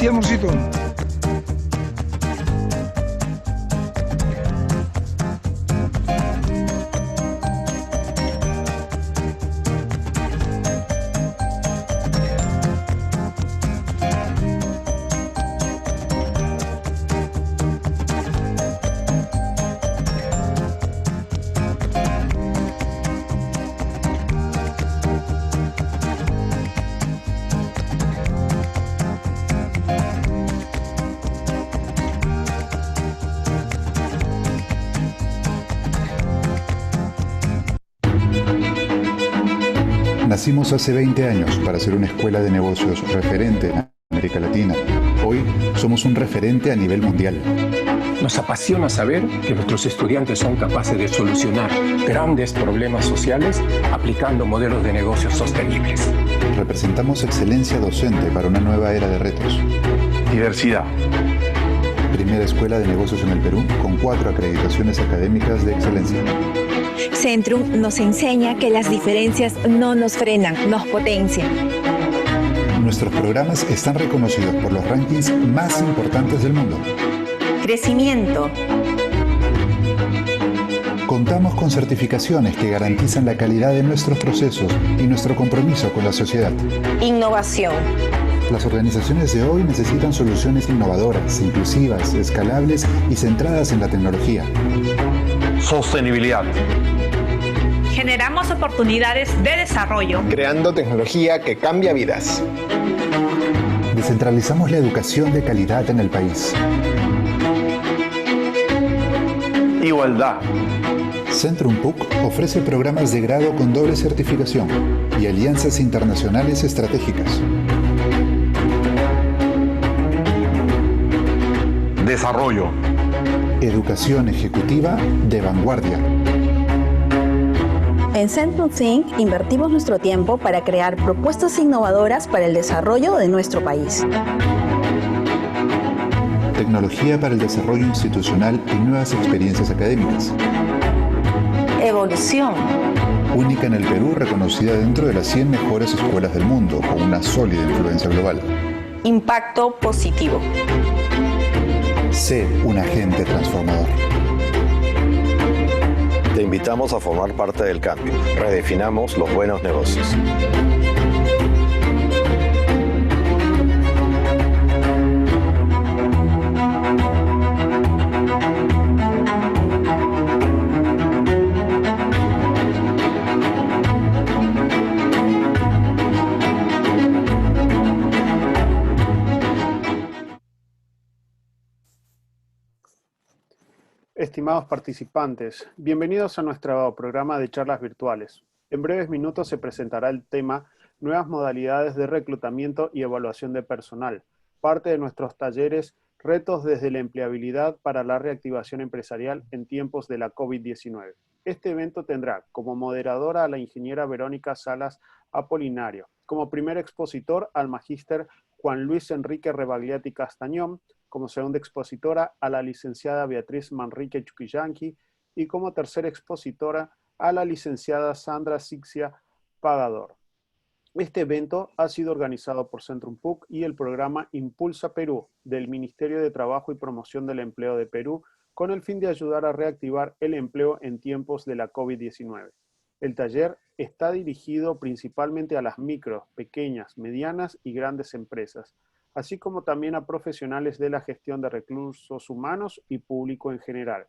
Gracias, amorcito. Nacimos hace 20 años para ser una escuela de negocios referente en América Latina. Hoy somos un referente a nivel mundial. Nos apasiona saber que nuestros estudiantes son capaces de solucionar grandes problemas sociales aplicando modelos de negocios sostenibles. Representamos excelencia docente para una nueva era de retos. Diversidad. Primera escuela de negocios en el Perú con 4 acreditaciones académicas de excelencia. Centrum nos enseña que las diferencias no nos frenan, nos potencian. Nuestros programas están reconocidos por los rankings más importantes del mundo. Crecimiento. Contamos con certificaciones que garantizan la calidad de nuestros procesos y nuestro compromiso con la sociedad. Innovación. Las organizaciones de hoy necesitan soluciones innovadoras, inclusivas, escalables y centradas en la tecnología. Sostenibilidad. Generamos oportunidades de desarrollo. Creando tecnología que cambia vidas. Descentralizamos la educación de calidad en el país. Igualdad. Centrum PUC ofrece programas de grado con doble certificación y alianzas internacionales estratégicas. Desarrollo. Educación ejecutiva de vanguardia. En Centrum Think invertimos nuestro tiempo para crear propuestas innovadoras para el desarrollo de nuestro país. Tecnología para el desarrollo institucional y nuevas experiencias académicas. Evolución. Única en el Perú, reconocida dentro de las 100 mejores escuelas del mundo, con una sólida influencia global. Impacto positivo. Sé un agente transformador. Te invitamos a formar parte del cambio. Redefinamos los buenos negocios. Estimados participantes, bienvenidos a nuestro programa de charlas virtuales. En breves minutos se presentará el tema Nuevas modalidades de reclutamiento y evaluación de personal, parte de nuestros talleres Retos desde la empleabilidad para la reactivación empresarial en tiempos de la COVID-19. Este evento tendrá como moderadora a la ingeniera Verónica Salas Apolinario, como primer expositor al magíster Juan Luis Enrique Rebagliati Castañón, como segunda expositora a la licenciada Beatriz Manrique Chuquillanqui y como tercera expositora a la licenciada Sandra Sixia Pagador. Este evento ha sido organizado por Centrum PUC y el programa Impulsa Perú del Ministerio de Trabajo y Promoción del Empleo de Perú con el fin de ayudar a reactivar el empleo en tiempos de la COVID-19. El taller está dirigido principalmente a las micro, pequeñas, medianas y grandes empresas, así como también a profesionales de la gestión de recursos humanos y público en general.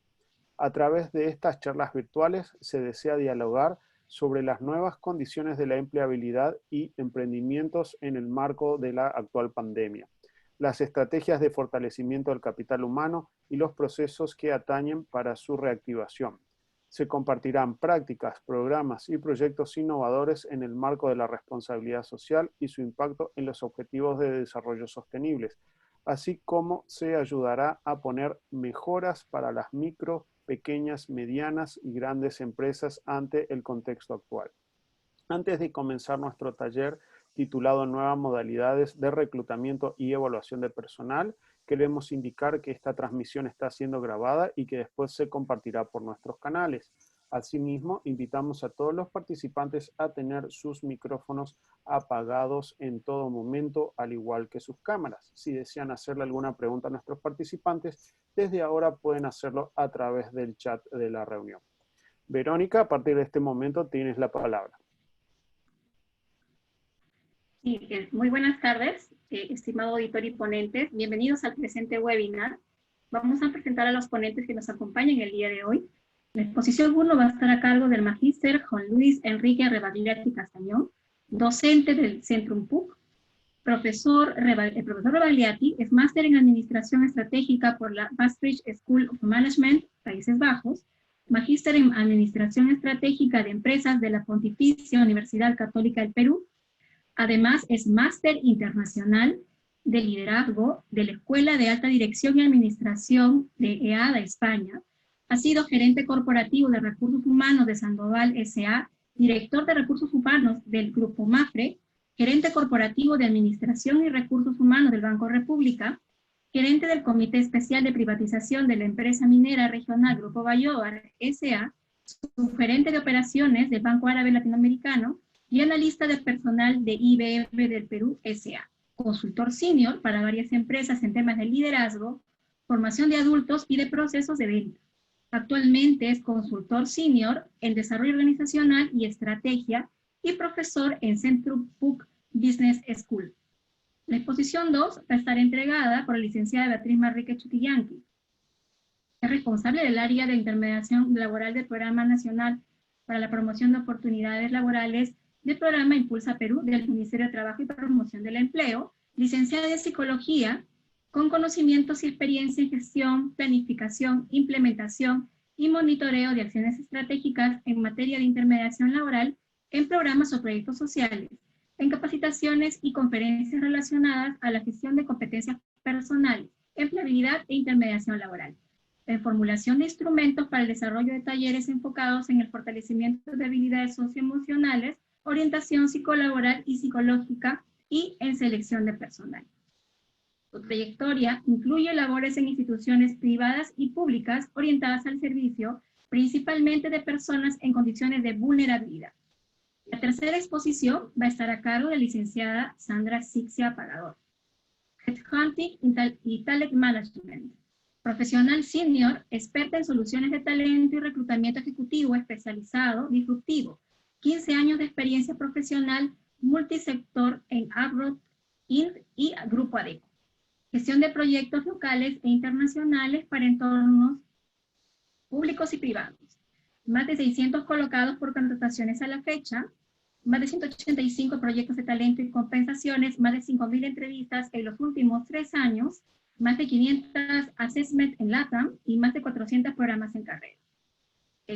A través de estas charlas virtuales se desea dialogar sobre las nuevas condiciones de la empleabilidad y emprendimientos en el marco de la actual pandemia, las estrategias de fortalecimiento del capital humano y los procesos que atañen para su reactivación. Se compartirán prácticas, programas y proyectos innovadores en el marco de la responsabilidad social y su impacto en los objetivos de desarrollo sostenibles, así como se ayudará a poner mejoras para las micro, pequeñas, medianas y grandes empresas ante el contexto actual. Antes de comenzar nuestro taller titulado Nuevas modalidades de reclutamiento y evaluación de personal, queremos indicar que esta transmisión está siendo grabada y que después se compartirá por nuestros canales. Asimismo, invitamos a todos los participantes a tener sus micrófonos apagados en todo momento, al igual que sus cámaras. Si desean hacerle alguna pregunta a nuestros participantes, desde ahora pueden hacerlo a través del chat de la reunión. Verónica, a partir de este momento tienes la palabra. Sí, muy buenas tardes, estimado auditorio y ponentes. Bienvenidos al presente webinar. Vamos a presentar a los ponentes que nos acompañan el día de hoy. La exposición 1 va a estar a cargo del magíster Juan Luis Enrique Rebagliati Castañón, docente del Centrum PUC. El profesor Rebagliati es máster en Administración Estratégica por la Maastricht School of Management, Países Bajos, magíster en Administración Estratégica de Empresas de la Pontificia Universidad Católica del Perú. Además, es máster internacional de liderazgo de la Escuela de Alta Dirección y Administración de EADA, España. Ha sido gerente corporativo de Recursos Humanos de Sandoval S.A., director de Recursos Humanos del Grupo Mafre, gerente corporativo de Administración y Recursos Humanos del Banco República, gerente del Comité Especial de Privatización de la Empresa Minera Regional Grupo Bayobar S.A., subgerente de Operaciones del Banco Árabe Latinoamericano y analista de personal de IBM del Perú S.A., consultor senior para varias empresas en temas de liderazgo, formación de adultos y de procesos de venta. Actualmente es consultor senior en desarrollo organizacional y estrategia y profesor en Centrum PUC Business School. La exposición 2 va a estar entregada por la licenciada Beatriz Manrique Chuquillanqui. Es responsable del área de intermediación laboral del Programa Nacional para la Promoción de Oportunidades Laborales del Programa Impulsa Perú del Ministerio de Trabajo y Promoción del Empleo, licenciada en Psicología, con conocimientos y experiencia en gestión, planificación, implementación y monitoreo de acciones estratégicas en materia de intermediación laboral en programas o proyectos sociales, en capacitaciones y conferencias relacionadas a la gestión de competencias personales, empleabilidad e intermediación laboral, en formulación de instrumentos para el desarrollo de talleres enfocados en el fortalecimiento de habilidades socioemocionales, orientación psicolaboral y psicológica y en selección de personal. Su trayectoria incluye labores en instituciones privadas y públicas orientadas al servicio, principalmente de personas en condiciones de vulnerabilidad. La tercera exposición va a estar a cargo de la licenciada Sandra Sixia Pagador. Headhunting y Talent Management. Profesional senior, experta en soluciones de talento y reclutamiento ejecutivo especializado, disruptivo. 15 años de experiencia profesional multisector en Abroad Inc. y Grupo ADECO. Gestión de proyectos locales e internacionales para entornos públicos y privados. Más de 600 colocados por contrataciones a la fecha, más de 185 proyectos de talento y compensaciones, más de 5.000 entrevistas en los últimos 3 años, más de 500 assessments en LATAM y más de 400 programas en carrera.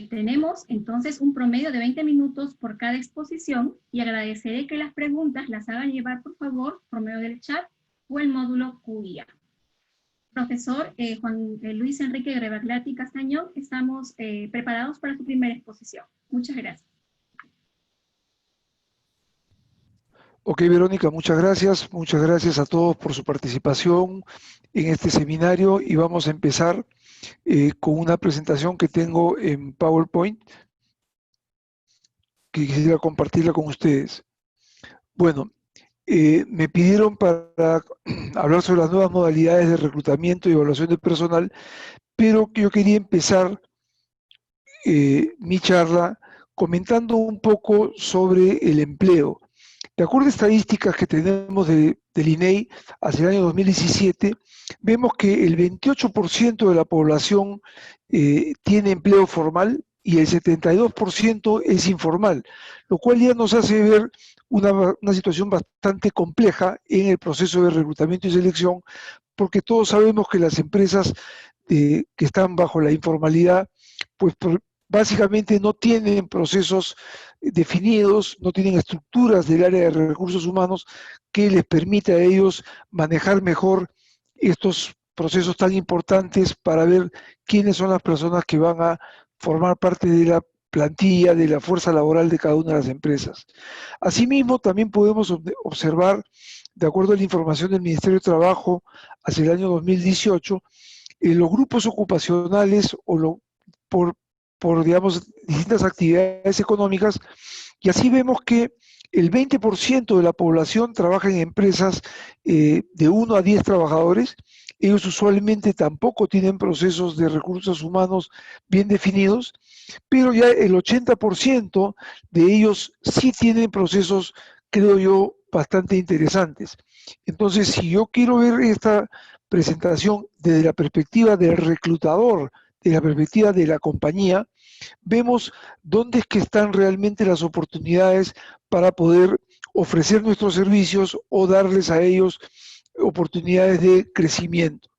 Tenemos entonces un promedio de 20 minutos por cada exposición y agradeceré que las preguntas las hagan llevar por favor por medio del chat o el módulo QIA. Profesor Juan Luis Enrique Rebagliati Castañón, estamos preparados para su primera exposición. Muchas gracias. Ok, Verónica, muchas gracias. Muchas gracias a todos por su participación en este seminario y vamos a empezar con una presentación que tengo en PowerPoint que quisiera compartirla con ustedes. Bueno, me pidieron para hablar sobre las nuevas modalidades de reclutamiento y evaluación de personal, pero yo quería empezar mi charla comentando un poco sobre el empleo. De acuerdo a estadísticas que tenemos del INEI hacia el año 2017, vemos que el 28% de la población tiene empleo formal y el 72% es informal, lo cual ya nos hace ver una situación bastante compleja en el proceso de reclutamiento y selección, porque todos sabemos que las empresas que están bajo la informalidad, pues básicamente no tienen procesos definidos, no tienen estructuras del área de recursos humanos que les permita a ellos manejar mejor estos procesos tan importantes para ver quiénes son las personas que van a formar parte de la plantilla, de la fuerza laboral de cada una de las empresas. Asimismo, también podemos observar, de acuerdo a la información del Ministerio de Trabajo hacia el año 2018, los grupos ocupacionales por por, digamos, distintas actividades económicas, y así vemos que el 20% de la población trabaja en empresas de 1 a 10 trabajadores. Ellos usualmente tampoco tienen procesos de recursos humanos bien definidos, pero ya el 80% de ellos sí tienen procesos, creo yo, bastante interesantes. Entonces, si yo quiero ver esta presentación desde la perspectiva del reclutador, de la perspectiva de la compañía, vemos dónde es que están realmente las oportunidades para poder ofrecer nuestros servicios o darles a ellos oportunidades de crecimiento.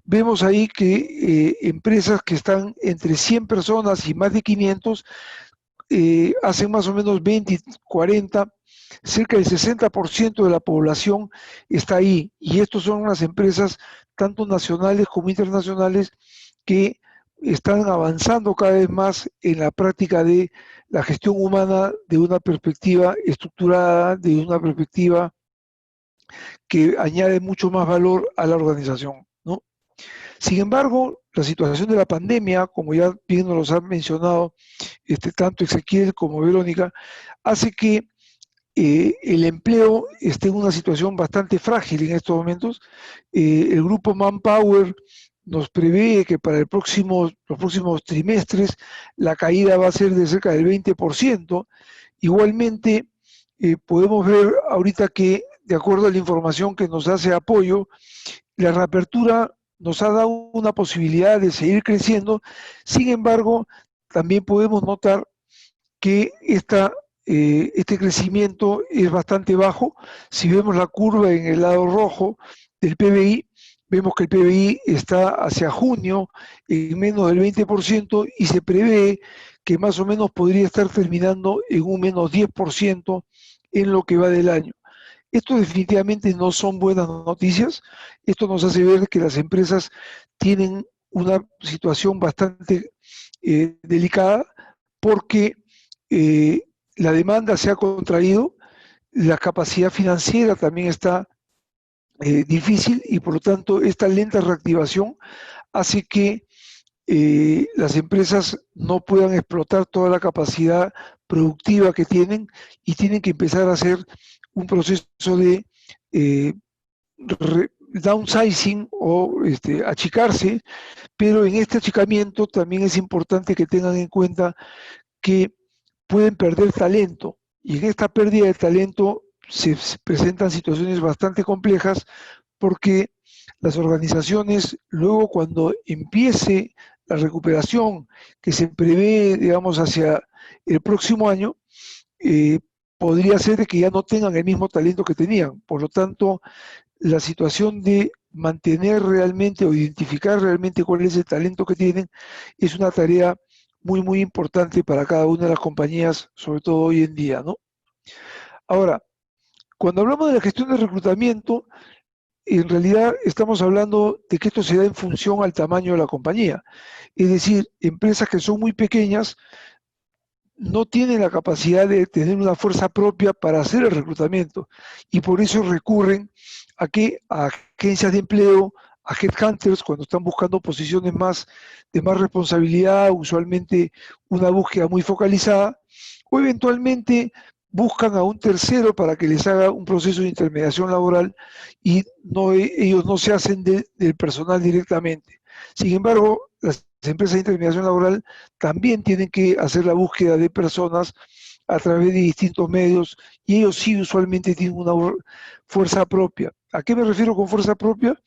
Vemos ahí que empresas que están entre 100 personas y más de 500 hacen más o menos 20, 40, cerca del 60% de la población está ahí. Y estos son unas empresas tanto nacionales como internacionales que están avanzando cada vez más en la práctica de la gestión humana de una perspectiva estructurada, de una perspectiva que añade mucho más valor a la organización, ¿no? Sin embargo, la situación de la pandemia, como ya bien nos lo han mencionado tanto Ezequiel como Verónica, hace que el empleo esté en una situación bastante frágil en estos momentos. El grupo Manpower nos prevé que para los próximos trimestres la caída va a ser de cerca del 20%. Igualmente, podemos ver ahorita que, de acuerdo a la información que nos hace Apoyo, la reapertura nos ha dado una posibilidad de seguir creciendo. Sin embargo, también podemos notar que este crecimiento es bastante bajo. Si vemos la curva en el lado rojo del PBI, vemos que el PBI está hacia junio en menos del 20% y se prevé que más o menos podría estar terminando en un menos 10% en lo que va del año. Esto definitivamente no son buenas noticias. Esto nos hace ver que las empresas tienen una situación bastante delicada porque la demanda se ha contraído, la capacidad financiera también está difícil y por lo tanto esta lenta reactivación hace que las empresas no puedan explotar toda la capacidad productiva que tienen y tienen que empezar a hacer un proceso de downsizing o achicarse, pero en este achicamiento también es importante que tengan en cuenta que pueden perder talento y en esta pérdida de talento se presentan situaciones bastante complejas porque las organizaciones luego cuando empiece la recuperación que se prevé, digamos, hacia el próximo año, podría ser que ya no tengan el mismo talento que tenían. Por lo tanto, la situación de mantener realmente o identificar realmente cuál es el talento que tienen es una tarea muy, muy importante para cada una de las compañías, sobre todo hoy en día, ¿no? Ahora, cuando hablamos de la gestión de reclutamiento, en realidad estamos hablando de que esto se da en función al tamaño de la compañía. Es decir, empresas que son muy pequeñas no tienen la capacidad de tener una fuerza propia para hacer el reclutamiento y por eso recurren a agencias de empleo, a headhunters cuando están buscando posiciones de más responsabilidad, usualmente una búsqueda muy focalizada, o eventualmente buscan a un tercero para que les haga un proceso de intermediación laboral y ellos no se hacen del personal directamente. Sin embargo, las empresas de intermediación laboral también tienen que hacer la búsqueda de personas a través de distintos medios y ellos sí usualmente tienen una fuerza propia. ¿A qué me refiero con fuerza propia?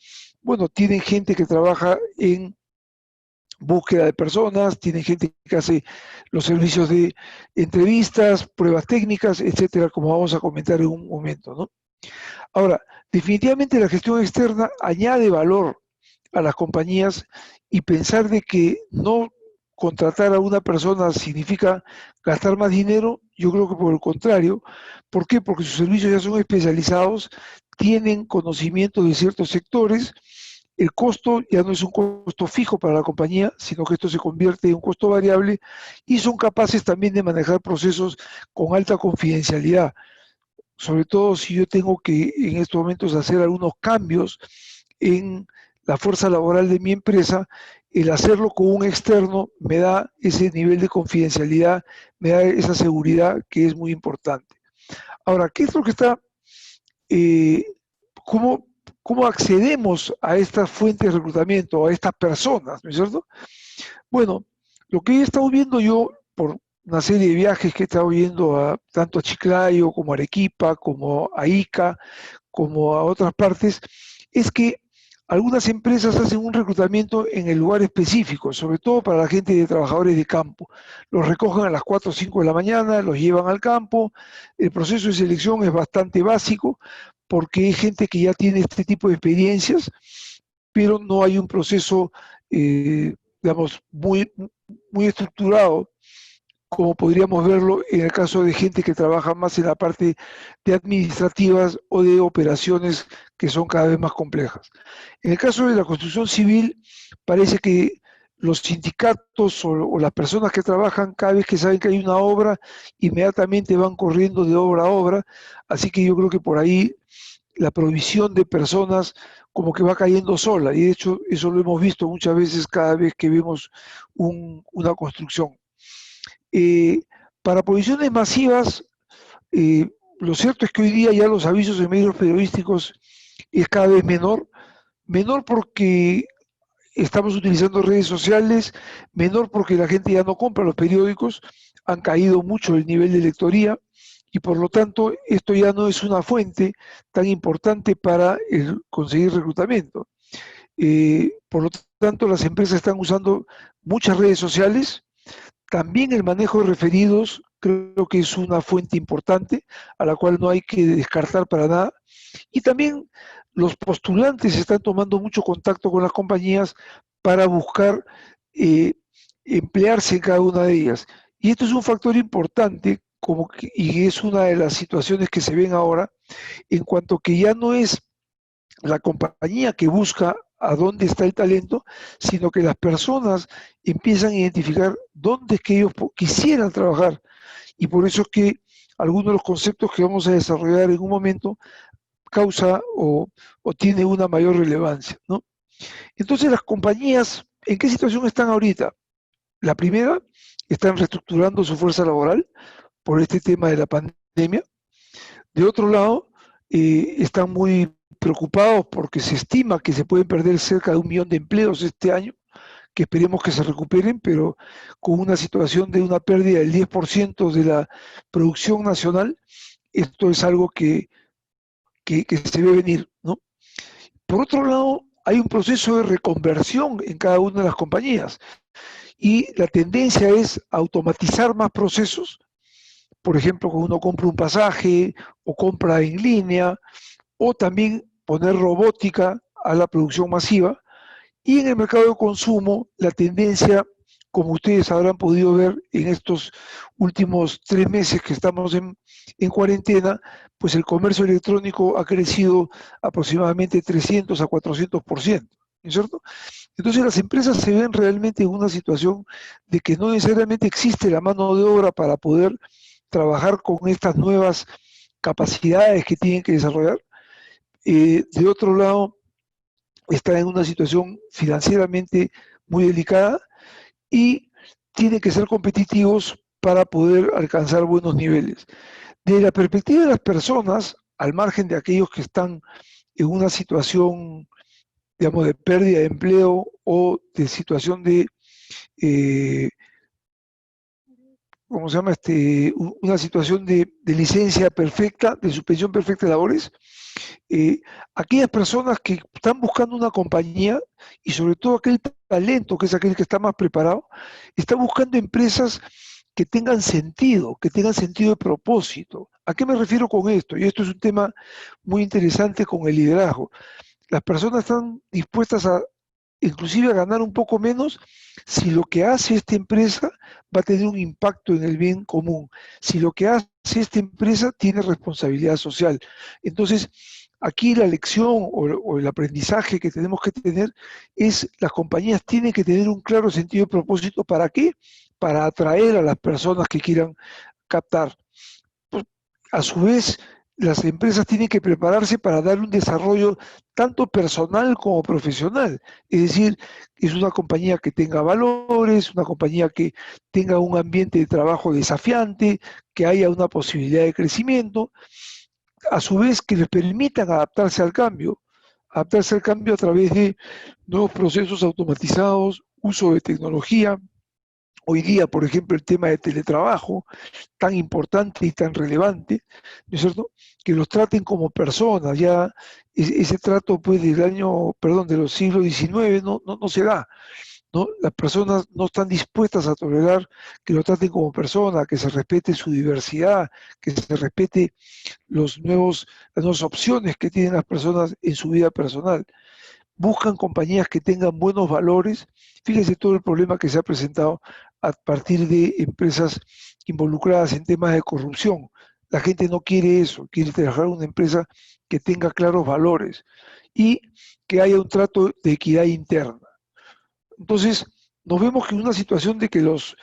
Bueno, tienen gente que trabaja en búsqueda de personas, tienen gente que hace los servicios de entrevistas, pruebas técnicas, etcétera, como vamos a comentar en un momento, ¿no? Ahora, definitivamente la gestión externa añade valor a las compañías y pensar de que no contratar a una persona significa gastar más dinero, yo creo que por el contrario. ¿Por qué? Porque sus servicios ya son especializados, tienen conocimiento de ciertos sectores, el costo ya no es un costo fijo para la compañía, sino que esto se convierte en un costo variable y son capaces también de manejar procesos con alta confidencialidad. Sobre todo si yo tengo que en estos momentos hacer algunos cambios en la fuerza laboral de mi empresa, el hacerlo con un externo me da ese nivel de confidencialidad, me da esa seguridad que es muy importante. Ahora, ¿qué es lo que está, cómo accedemos a estas fuentes de reclutamiento, a estas personas, ¿no es cierto? Bueno, lo que he estado viendo yo por una serie de viajes que he estado viendo tanto a Chiclayo como a Arequipa, como a Ica, como a otras partes, es que algunas empresas hacen un reclutamiento en el lugar específico, sobre todo para la gente de trabajadores de campo. Los recogen a las 4 o 5 de la mañana, los llevan al campo. El proceso de selección es bastante básico porque hay gente que ya tiene este tipo de experiencias, pero no hay un proceso, digamos, muy estructurado, como podríamos verlo en el caso de gente que trabaja más en la parte de administrativas o de operaciones que son cada vez más complejas. En el caso de la construcción civil, parece que los sindicatos o las personas que trabajan, cada vez que saben que hay una obra, inmediatamente van corriendo de obra a obra, así que yo creo que por ahí la provisión de personas como que va cayendo sola, y de hecho eso lo hemos visto muchas veces cada vez que vemos una construcción. Para provisiones masivas, lo cierto es que hoy día ya los avisos en medios periodísticos es cada vez menor porque estamos utilizando redes sociales, menor porque la gente ya no compra los periódicos, han caído mucho el nivel de lectoría y por lo tanto esto ya no es una fuente tan importante para conseguir reclutamiento. Por lo tanto, las empresas están usando muchas redes sociales. También el manejo de referidos creo que es una fuente importante a la cual no hay que descartar para nada. Y también los postulantes están tomando mucho contacto con las compañías para buscar emplearse en cada una de ellas. Y esto es un factor importante y es una de las situaciones que se ven ahora, en cuanto que ya no es la compañía que busca a dónde está el talento, sino que las personas empiezan a identificar dónde es que ellos quisieran trabajar. Y por eso es que algunos de los conceptos que vamos a desarrollar en un momento causa o tiene una mayor relevancia, ¿no? Entonces las compañías, ¿en qué situación están ahorita? La primera, están reestructurando su fuerza laboral por este tema de la pandemia. De otro lado, están muy preocupados porque se estima que se pueden perder cerca de 1 millón de empleos este año, que esperemos que se recuperen, pero con una situación de una pérdida del 10% de la producción nacional, esto es algo que se ve venir, ¿no? Por otro lado, hay un proceso de reconversión en cada una de las compañías y la tendencia es automatizar más procesos. Por ejemplo, cuando uno compra un pasaje o compra en línea, o también poner robótica a la producción masiva. Y en el mercado de consumo, la tendencia, como ustedes habrán podido ver en estos últimos 3 meses que estamos en cuarentena, pues el comercio electrónico ha crecido aproximadamente 300 a 400%, ¿no es cierto? Entonces las empresas se ven realmente en una situación de que no necesariamente existe la mano de obra para poder trabajar con estas nuevas capacidades que tienen que desarrollar. De otro lado, está en una situación financieramente muy delicada y tienen que ser competitivos para poder alcanzar buenos niveles. Desde la perspectiva de las personas, al margen de aquellos que están en una situación, digamos, de pérdida de empleo o de situación de ¿cómo se llama? Una situación de licencia perfecta, de suspensión perfecta de labores, aquellas personas que están buscando una compañía y sobre todo aquel talento, que es aquel que está más preparado, está buscando empresas que tengan sentido de propósito. ¿A qué me refiero con esto? Y esto es un tema muy interesante con el liderazgo. Las personas están dispuestas a inclusive a ganar un poco menos si lo que hace esta empresa va a tener un impacto en el bien común, si lo que hace esta empresa tiene responsabilidad social. Entonces, aquí la lección o el aprendizaje que tenemos que tener es las compañías tienen que tener un claro sentido de propósito. ¿Para qué? Para atraer a las personas que quieran captar. Pues, a su vez, las empresas tienen que prepararse para dar un desarrollo tanto personal como profesional. Es decir, es una compañía que tenga valores, una compañía que tenga un ambiente de trabajo desafiante, que haya una posibilidad de crecimiento, a su vez que les permitan adaptarse al cambio a través de nuevos procesos automatizados, uso de tecnología. Hoy día, por ejemplo, el tema de teletrabajo, tan importante y tan relevante, ¿no es cierto?, que los traten como personas. Ya ese trato pues de los siglos XIX no se da, ¿no? Las personas no están dispuestas a tolerar que lo traten como persona, que se respete su diversidad, que se respete las nuevas opciones que tienen las personas en su vida personal. Buscan compañías que tengan buenos valores. Fíjense todo el problema que se ha presentado a partir de empresas involucradas en temas de corrupción. La gente no quiere eso, quiere trabajar en una empresa que tenga claros valores y que haya un trato de equidad interna. Entonces, nos vemos que en una situación de que los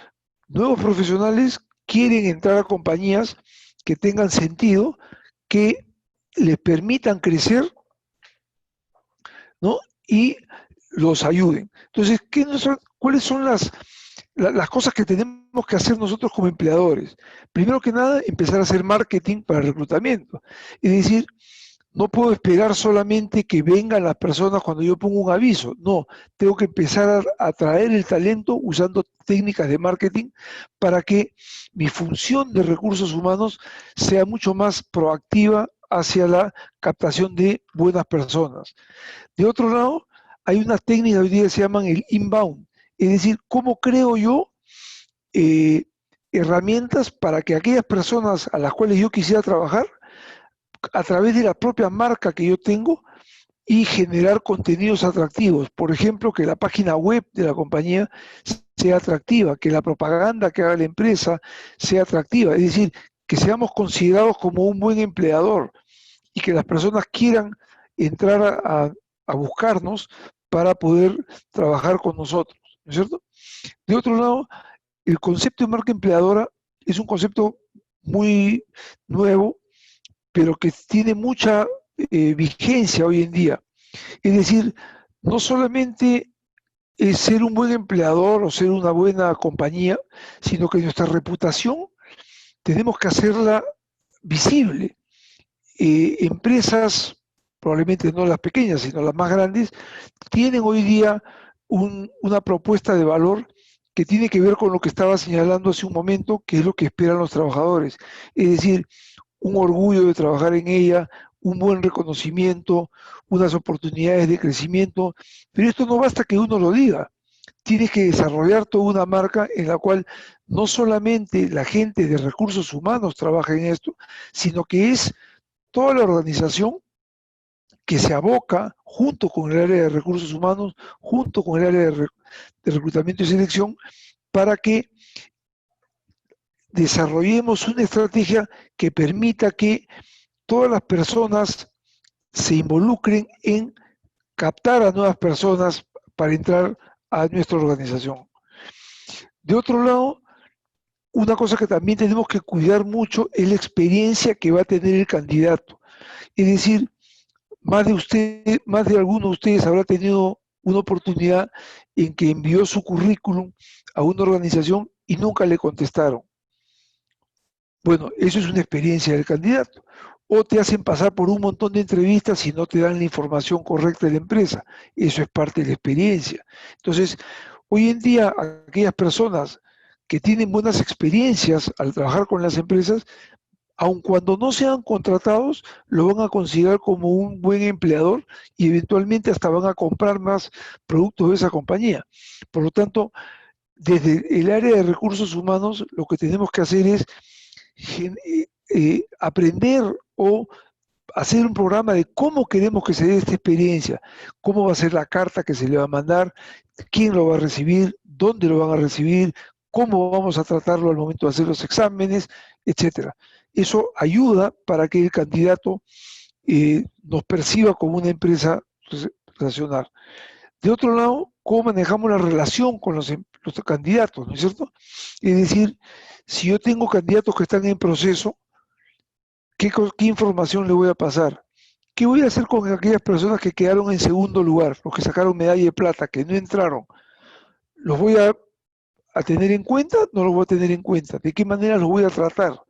nuevos profesionales quieren entrar a compañías que tengan sentido, que les permitan crecer, ¿no?, y los ayuden. Entonces, ¿cuáles son las cosas que tenemos que hacer nosotros como empleadores? Primero que nada, empezar a hacer marketing para el reclutamiento. Es decir, no puedo esperar solamente que vengan las personas cuando yo pongo un aviso. No, tengo que empezar a atraer el talento usando técnicas de marketing para que mi función de recursos humanos sea mucho más proactiva hacia la captación de buenas personas. De otro lado, hay unas técnicas hoy día que se llaman el inbound, es decir, cómo creo yo herramientas para que aquellas personas a las cuales yo quisiera trabajar, a través de la propia marca que yo tengo, y generar contenidos atractivos. Por ejemplo, que la página web de la compañía sea atractiva, que la propaganda que haga la empresa sea atractiva, es decir, que seamos considerados como un buen empleador y que las personas quieran entrar a buscarnos para poder trabajar con nosotros, ¿no es cierto? De otro lado, el concepto de marca empleadora es un concepto muy nuevo, pero que tiene mucha vigencia hoy en día. Es decir, no solamente es ser un buen empleador o ser una buena compañía, sino que nuestra reputación tenemos que hacerla visible. Empresas, probablemente no las pequeñas, sino las más grandes, tienen hoy día una propuesta de valor que tiene que ver con lo que estaba señalando hace un momento, que es lo que esperan los trabajadores. Es decir, un orgullo de trabajar en ella, un buen reconocimiento, unas oportunidades de crecimiento, pero esto no basta que uno lo diga. Tienes que desarrollar toda una marca en la cual no solamente la gente de recursos humanos trabaja en esto, sino que es toda la organización que se aboca junto con el área de recursos humanos, junto con el área de reclutamiento y selección, para que desarrollemos una estrategia que permita que todas las personas se involucren en captar a nuevas personas para entrar a nuestra organización. De otro lado, una cosa que también tenemos que cuidar mucho es la experiencia que va a tener el candidato. Es decir, más de alguno de ustedes habrá tenido una oportunidad en que envió su currículum a una organización y nunca le contestaron. Bueno, eso es una experiencia del candidato. O te hacen pasar por un montón de entrevistas y no te dan la información correcta de la empresa. Eso es parte de la experiencia. Entonces, hoy en día, aquellas personas que tienen buenas experiencias al trabajar con las empresas, aun cuando no sean contratados, lo van a considerar como un buen empleador y eventualmente hasta van a comprar más productos de esa compañía. Por lo tanto, desde el área de recursos humanos, lo que tenemos que hacer es aprender o hacer un programa de cómo queremos que se dé esta experiencia, cómo va a ser la carta que se le va a mandar, quién lo va a recibir, dónde lo van a recibir, cómo vamos a tratarlo al momento de hacer los exámenes, etcétera. Eso ayuda para que el candidato nos perciba como una empresa racional. De otro lado, cómo manejamos la relación con los candidatos, ¿no es cierto? Es decir, si yo tengo candidatos que están en proceso, ¿Qué información le voy a pasar? ¿Qué voy a hacer con aquellas personas que quedaron en segundo lugar, los que sacaron medalla de plata, que no entraron? ¿Los voy a tener en cuenta? No los voy a tener en cuenta. ¿De qué manera los voy a tratar?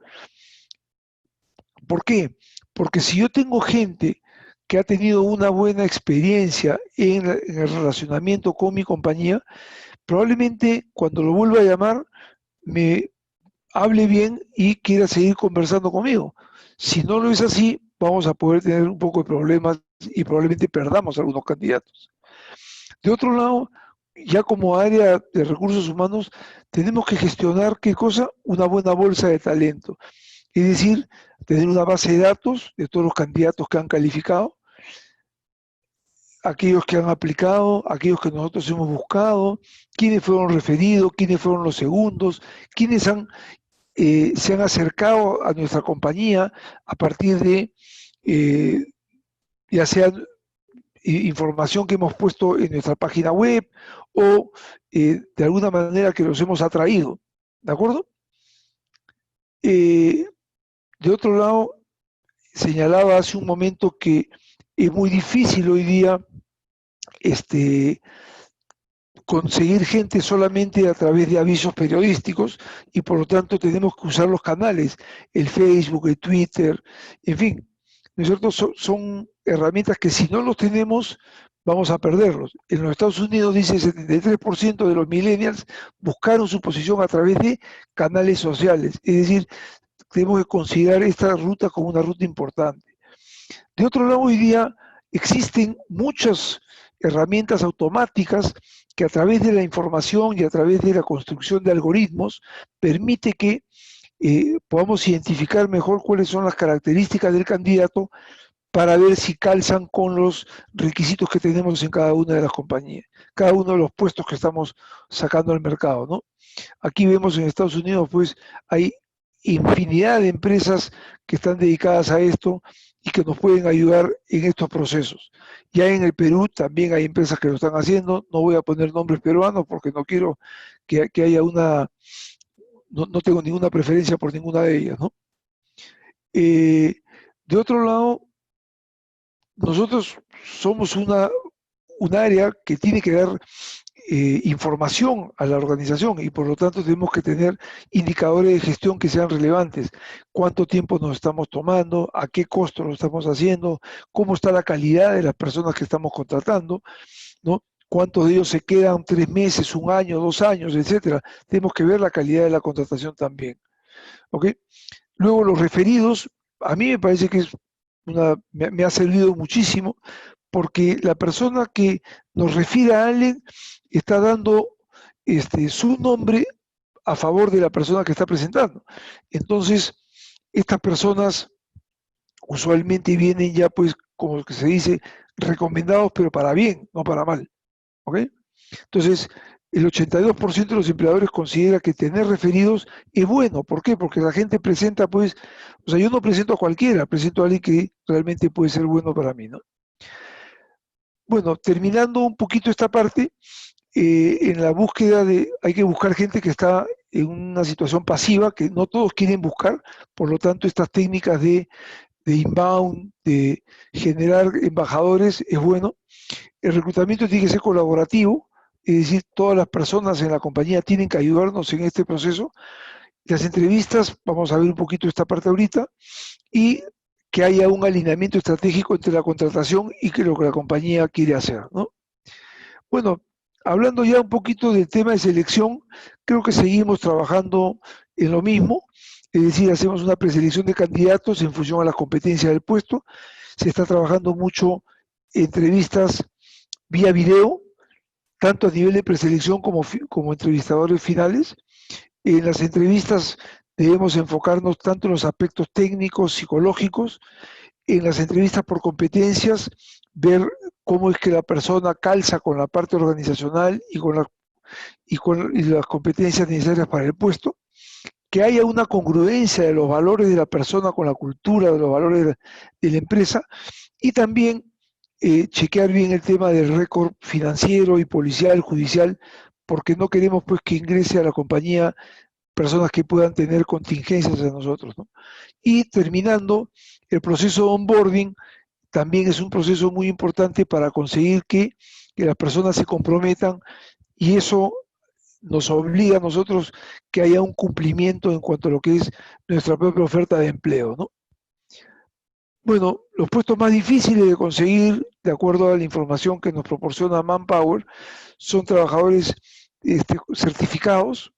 ¿Por qué? Porque si yo tengo gente que ha tenido una buena experiencia en el relacionamiento con mi compañía, probablemente cuando lo vuelva a llamar me hable bien y quiera seguir conversando conmigo. Si no lo es así, vamos a poder tener un poco de problemas y probablemente perdamos algunos candidatos. De otro lado, ya como área de recursos humanos, tenemos que gestionar, ¿qué cosa? Una buena bolsa de talento. Es decir, tener una base de datos de todos los candidatos que han calificado, aquellos que han aplicado, aquellos que nosotros hemos buscado, quiénes fueron referidos, quiénes fueron los segundos, quiénes se han acercado a nuestra compañía a partir de, ya sea información que hemos puesto en nuestra página web o de alguna manera que los hemos atraído, ¿de acuerdo? De otro lado, señalaba hace un momento que es muy difícil hoy día conseguir gente solamente a través de avisos periodísticos y por lo tanto tenemos que usar los canales, el Facebook, el Twitter, en fin, ¿no es cierto? Son herramientas que si no los tenemos vamos a perderlos. En los Estados Unidos dice el 73% de los millennials buscaron su posición a través de canales sociales, es decir, tenemos que considerar esta ruta como una ruta importante. De otro lado, hoy día existen muchas herramientas automáticas que a través de la información y a través de la construcción de algoritmos permite que podamos identificar mejor cuáles son las características del candidato para ver si calzan con los requisitos que tenemos en cada una de las compañías, cada uno de los puestos que estamos sacando al mercado, ¿no? Aquí vemos en Estados Unidos, pues, hay infinidad de empresas que están dedicadas a esto y que nos pueden ayudar en estos procesos. Ya en el Perú también hay empresas que lo están haciendo, no voy a poner nombres peruanos porque no quiero que haya no tengo ninguna preferencia por ninguna de ellas, ¿no? De otro lado, nosotros somos un área que tiene que dar información a la organización y por lo tanto tenemos que tener indicadores de gestión que sean relevantes. ¿Cuánto tiempo nos estamos tomando? ¿A qué costo lo estamos haciendo? ¿Cómo está la calidad de las personas que estamos contratando? ¿No? ¿Cuántos de ellos se quedan 3 meses, 1 año, 2 años, etcétera? Tenemos que ver la calidad de la contratación también. ¿Ok? Luego los referidos, a mí me parece que me ha servido muchísimo porque la persona que nos refiere a alguien está dando su nombre a favor de la persona que está presentando. Entonces, estas personas usualmente vienen ya, pues, como que se dice, recomendados, pero para bien, no para mal. ¿Ok? Entonces, el 82% de los empleadores considera que tener referidos es bueno. ¿Por qué? Porque la gente presenta, pues, o sea, yo no presento a cualquiera, presento a alguien que realmente puede ser bueno para mí, ¿no? Bueno, terminando un poquito esta parte, en la búsqueda hay que buscar gente que está en una situación pasiva, que no todos quieren buscar, por lo tanto estas técnicas de inbound, de generar embajadores, es bueno. El reclutamiento tiene que ser colaborativo, es decir, todas las personas en la compañía tienen que ayudarnos en este proceso. Las entrevistas, vamos a ver un poquito esta parte ahorita, y que haya un alineamiento estratégico entre la contratación y lo que la compañía quiere hacer, ¿no? Bueno, hablando ya un poquito del tema de selección, creo que seguimos trabajando en lo mismo, es decir, hacemos una preselección de candidatos en función a las competencias del puesto, se está trabajando mucho entrevistas vía video, tanto a nivel de preselección como entrevistadores finales. En las entrevistas debemos enfocarnos tanto en los aspectos técnicos, psicológicos, en las entrevistas por competencias, ver cómo es que la persona calza con la parte organizacional y con las competencias necesarias para el puesto, que haya una congruencia de los valores de la persona con la cultura, de los valores de la empresa, y también chequear bien el tema del récord financiero y policial, judicial, porque no queremos pues que ingrese a la compañía personas que puedan tener contingencias a nosotros, ¿no? Y terminando, el proceso de onboarding también es un proceso muy importante para conseguir que las personas se comprometan, y eso nos obliga a nosotros que haya un cumplimiento en cuanto a lo que es nuestra propia oferta de empleo, ¿no? Bueno, los puestos más difíciles de conseguir, de acuerdo a la información que nos proporciona Manpower, son trabajadores certificados,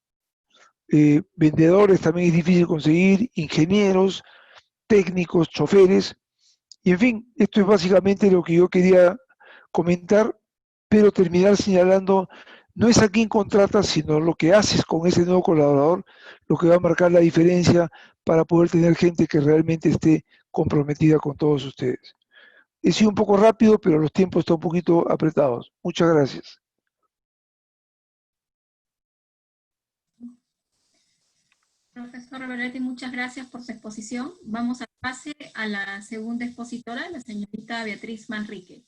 vendedores también es difícil conseguir, ingenieros, técnicos, choferes, y en fin, esto es básicamente lo que yo quería comentar, pero terminar señalando, no es a quién contratas, sino lo que haces con ese nuevo colaborador, lo que va a marcar la diferencia para poder tener gente que realmente esté comprometida con todos ustedes. He sido un poco rápido, pero los tiempos están un poquito apretados. Muchas gracias. Profesor Reverdetti, muchas gracias por su exposición. Vamos a pasar a la segunda expositora, la señorita Beatriz Manrique.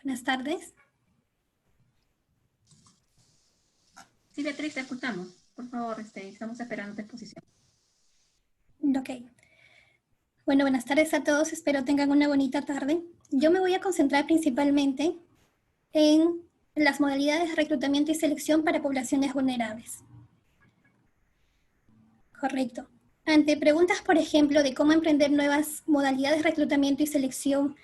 Buenas tardes. Sí, Beatriz, te escuchamos. Por favor, estamos esperando tu exposición. Ok. Bueno, buenas tardes a todos. Espero tengan una bonita tarde. Yo me voy a concentrar principalmente en las modalidades de reclutamiento y selección para poblaciones vulnerables. Correcto. Ante preguntas, por ejemplo, de cómo emprender nuevas modalidades de reclutamiento y selección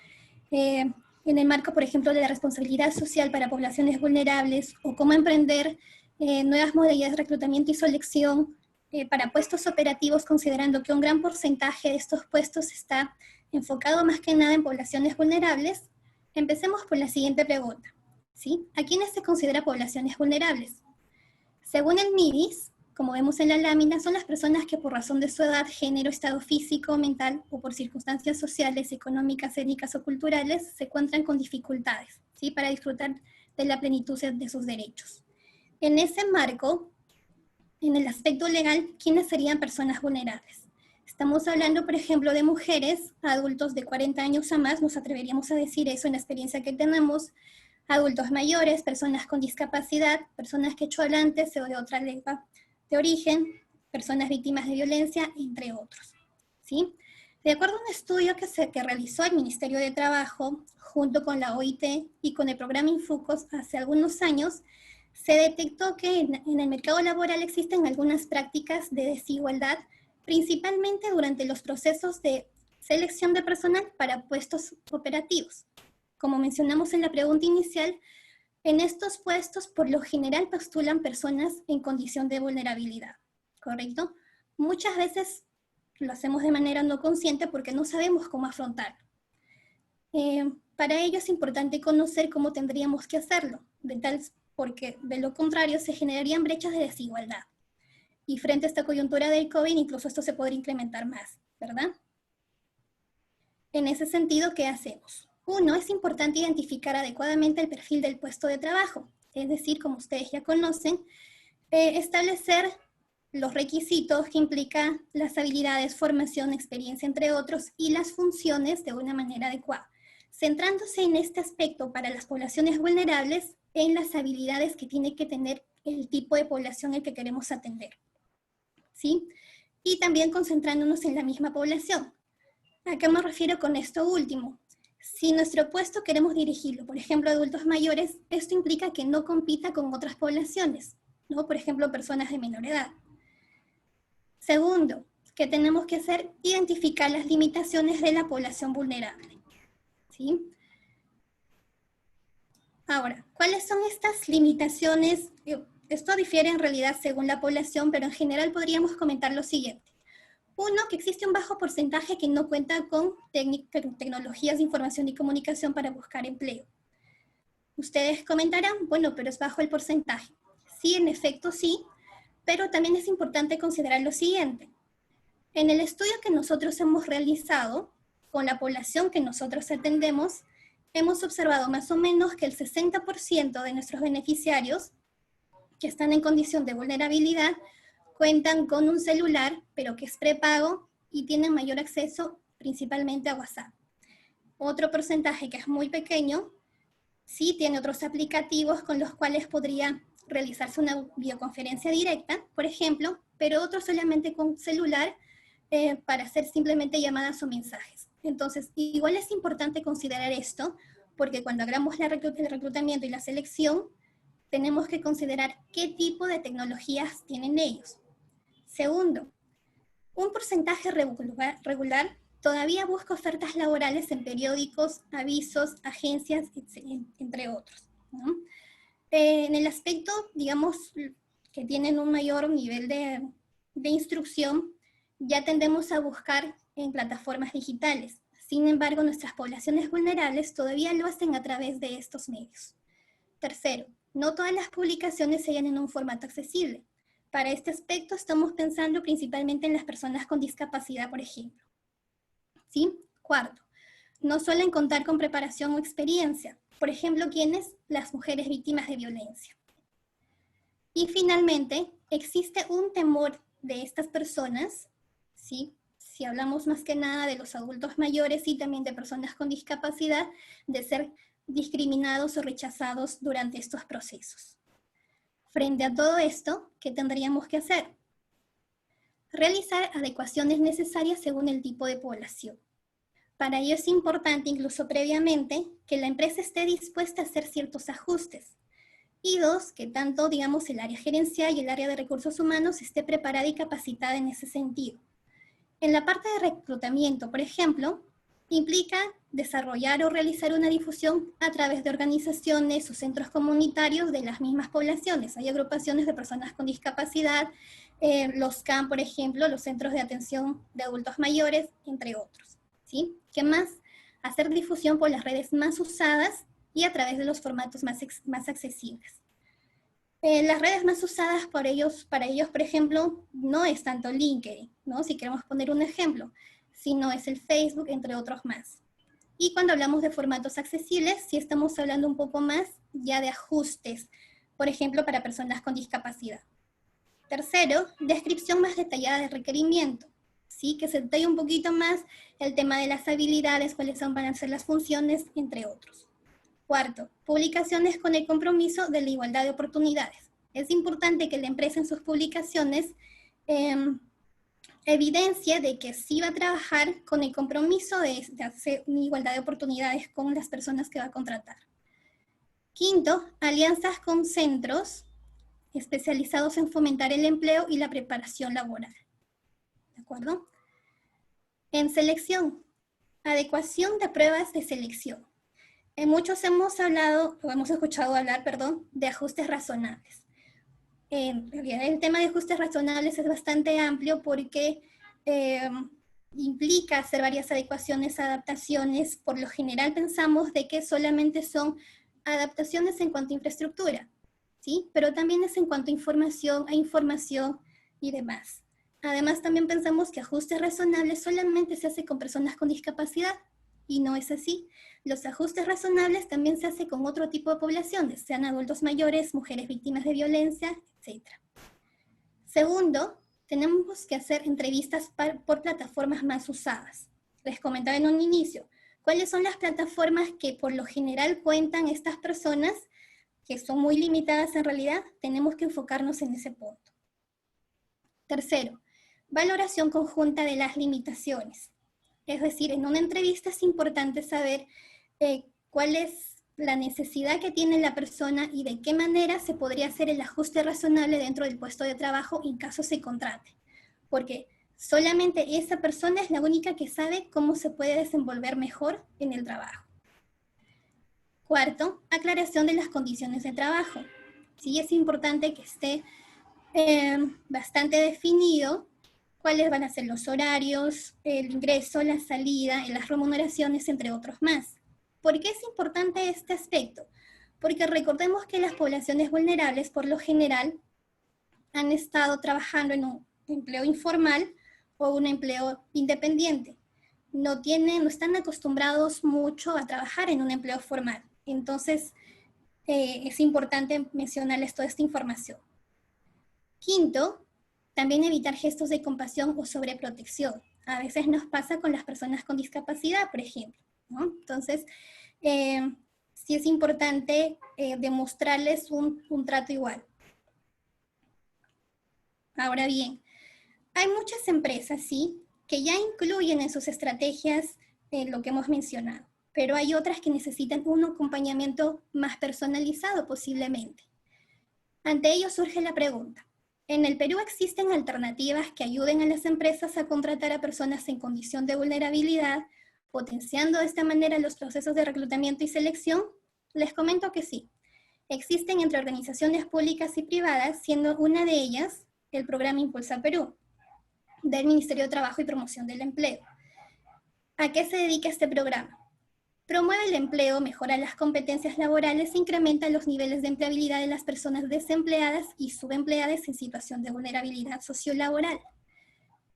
en el marco, por ejemplo, de la responsabilidad social para poblaciones vulnerables, o cómo emprender nuevas modalidades de reclutamiento y selección para puestos operativos, considerando que un gran porcentaje de estos puestos está enfocado más que nada en poblaciones vulnerables, empecemos por la siguiente pregunta, ¿sí? ¿A quiénes se considera poblaciones vulnerables? Según el MIDIS, como vemos en la lámina, son las personas que por razón de su edad, género, estado físico, mental o por circunstancias sociales, económicas, étnicas o culturales se encuentran con dificultades, ¿sí? Para disfrutar de la plenitud de sus derechos. En ese marco, en el aspecto legal, ¿quiénes serían personas vulnerables? Estamos hablando, por ejemplo, de mujeres, adultos de 40 años a más, nos atreveríamos a decir eso en la experiencia que tenemos, adultos mayores, personas con discapacidad, personas quechohablantes o de otra lengua de origen, personas víctimas de violencia, entre otros, ¿sí? De acuerdo a un estudio que realizó el Ministerio de Trabajo, junto con la OIT y con el programa Infocus hace algunos años, se detectó que en el mercado laboral existen algunas prácticas de desigualdad, principalmente durante los procesos de selección de personal para puestos operativos. Como mencionamos en la pregunta inicial, en estos puestos por lo general postulan personas en condición de vulnerabilidad, ¿correcto? Muchas veces lo hacemos de manera no consciente porque no sabemos cómo afrontarlo. Para ello es importante conocer cómo tendríamos que hacerlo, porque de lo contrario se generarían brechas de desigualdad. Y frente a esta coyuntura del COVID, incluso esto se podría incrementar más, ¿verdad? En ese sentido, ¿qué hacemos? Uno, es importante identificar adecuadamente el perfil del puesto de trabajo, es decir, como ustedes ya conocen, establecer los requisitos que implican las habilidades, formación, experiencia, entre otros, y las funciones de una manera adecuada, centrándose en este aspecto para las poblaciones vulnerables en las habilidades que tiene que tener el tipo de población al que queremos atender, ¿sí? y también concentrándonos en la misma población. ¿A qué me refiero con esto último? Si nuestro puesto queremos dirigirlo, por ejemplo, a adultos mayores, esto implica que no compita con otras poblaciones, ¿no? Por ejemplo, personas de menor edad. Segundo, que tenemos que hacer, identificar las limitaciones de la población vulnerable, ¿sí? Ahora, ¿cuáles son estas limitaciones? Esto difiere en realidad según la población, pero en general podríamos comentar lo siguiente. Uno, que existe un bajo porcentaje que no cuenta con tecnologías de información y comunicación para buscar empleo. Ustedes comentarán, bueno, pero es bajo el porcentaje. Sí, en efecto sí, pero también es importante considerar lo siguiente. En el estudio que nosotros hemos realizado, con la población que nosotros atendemos, hemos observado más o menos que el 60% de nuestros beneficiarios que están en condición de vulnerabilidad cuentan con un celular, pero que es prepago y tienen mayor acceso principalmente a WhatsApp. Otro porcentaje que es muy pequeño, sí tiene otros aplicativos con los cuales podría realizarse una videoconferencia directa, por ejemplo, pero otros solamente con celular para hacer simplemente llamadas o mensajes. Entonces, igual es importante considerar esto, porque cuando hagamos el reclutamiento y la selección, tenemos que considerar qué tipo de tecnologías tienen ellos. Segundo, un porcentaje regular todavía busca ofertas laborales en periódicos, avisos, agencias, entre otros, ¿no? En el aspecto, digamos, que tienen un mayor nivel de instrucción, ya tendemos a buscar en plataformas digitales. Sin embargo, nuestras poblaciones vulnerables todavía lo hacen a través de estos medios. Tercero, no todas las publicaciones se hallan en un formato accesible. Para este aspecto estamos pensando principalmente en las personas con discapacidad, por ejemplo. ¿Sí? Cuarto, no suelen contar con preparación o experiencia. Por ejemplo, ¿quiénes? Las mujeres víctimas de violencia. Y finalmente, existe un temor de estas personas, ¿sí? Si hablamos más que nada de los adultos mayores y también de personas con discapacidad, de ser discriminados o rechazados durante estos procesos. Frente a todo esto, ¿qué tendríamos que hacer? Realizar adecuaciones necesarias según el tipo de población. Para ello es importante, incluso previamente, que la empresa esté dispuesta a hacer ciertos ajustes. Y dos, que tanto, digamos, el área gerencial y el área de recursos humanos esté preparada y capacitada en ese sentido. En la parte de reclutamiento, por ejemplo, implica desarrollar o realizar una difusión a través de organizaciones o centros comunitarios de las mismas poblaciones. Hay agrupaciones de personas con discapacidad, los CAM, por ejemplo, los centros de atención de adultos mayores, entre otros, ¿sí? ¿Qué más? Hacer difusión por las redes más usadas y a través de los formatos más accesibles. Las redes más usadas para ellos, por ejemplo, no es tanto LinkedIn, ¿no? Si queremos poner un ejemplo, sino es el Facebook, entre otros más. Y cuando hablamos de formatos accesibles, sí estamos hablando un poco más ya de ajustes, por ejemplo, para personas con discapacidad. Tercero, descripción más detallada del requerimiento, ¿sí? Que se detalle un poquito más el tema de las habilidades, cuáles van a ser las funciones, entre otros. Cuarto, publicaciones con el compromiso de la igualdad de oportunidades. Es importante que la empresa en sus publicaciones evidencie de que sí va a trabajar con el compromiso de hacer una igualdad de oportunidades con las personas que va a contratar. Quinto, alianzas con centros especializados en fomentar el empleo y la preparación laboral. ¿De acuerdo? En selección, adecuación de pruebas de selección. Muchos hemos escuchado hablar, de ajustes razonables. En realidad el tema de ajustes razonables es bastante amplio porque implica hacer varias adecuaciones, adaptaciones. Por lo general pensamos de que solamente son adaptaciones en cuanto a infraestructura, ¿sí? Pero también es en cuanto a información y demás. Además también pensamos que ajustes razonables solamente se hace con personas con discapacidad, y no es así. Los ajustes razonables también se hacen con otro tipo de poblaciones, sean adultos mayores, mujeres víctimas de violencia, etc. Segundo, tenemos que hacer entrevistas por plataformas más usadas. Les comentaba en un inicio, ¿cuáles son las plataformas que por lo general cuentan estas personas, que son muy limitadas en realidad? Tenemos que enfocarnos en ese punto. Tercero, valoración conjunta de las limitaciones. Es decir, en una entrevista es importante saber cuál es la necesidad que tiene la persona y de qué manera se podría hacer el ajuste razonable dentro del puesto de trabajo en caso se contrate. Porque solamente esa persona es la única que sabe cómo se puede desenvolver mejor en el trabajo. Cuarto, aclaración de las condiciones de trabajo. Sí, es importante que esté bastante definido cuáles van a ser los horarios, el ingreso, la salida, las remuneraciones, entre otros más. ¿Por qué es importante este aspecto? Porque recordemos que las poblaciones vulnerables, por lo general, han estado trabajando en un empleo informal o un empleo independiente. No están acostumbrados mucho a trabajar en un empleo formal. Entonces, es importante mencionarles toda esta información. Quinto, también evitar gestos de compasión o sobreprotección. A veces nos pasa con las personas con discapacidad, por ejemplo, ¿no? Entonces, sí es importante demostrarles un trato igual. Ahora bien, hay muchas empresas, sí, que ya incluyen en sus estrategias lo que hemos mencionado, pero hay otras que necesitan un acompañamiento más personalizado posiblemente. Ante ello surge la pregunta: ¿en el Perú existen alternativas que ayuden a las empresas a contratar a personas en condición de vulnerabilidad, potenciando de esta manera los procesos de reclutamiento y selección? Les comento que sí. Existen entre organizaciones públicas y privadas, siendo una de ellas el programa Impulsa Perú, del Ministerio de Trabajo y Promoción del Empleo. ¿A qué se dedica este programa? Promueve el empleo, mejora las competencias laborales, incrementa los niveles de empleabilidad de las personas desempleadas y subempleadas en situación de vulnerabilidad sociolaboral.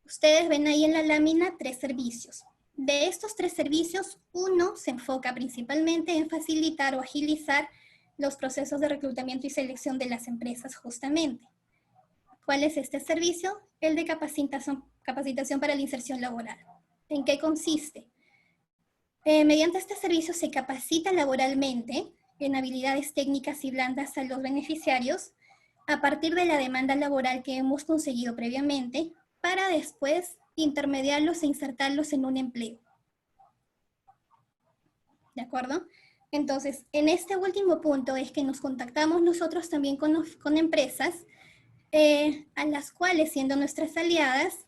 Ustedes ven ahí en la lámina 3 servicios. De estos 3 servicios, uno se enfoca principalmente en facilitar o agilizar los procesos de reclutamiento y selección de las empresas justamente. ¿Cuál es este servicio? El de capacitación para la inserción laboral. ¿En qué consiste? Mediante este servicio se capacita laboralmente en habilidades técnicas y blandas a los beneficiarios a partir de la demanda laboral que hemos conseguido previamente para después intermediarlos e insertarlos en un empleo. ¿De acuerdo? Entonces, en este último punto es que nos contactamos nosotros también con empresas a las cuales, siendo nuestras aliadas,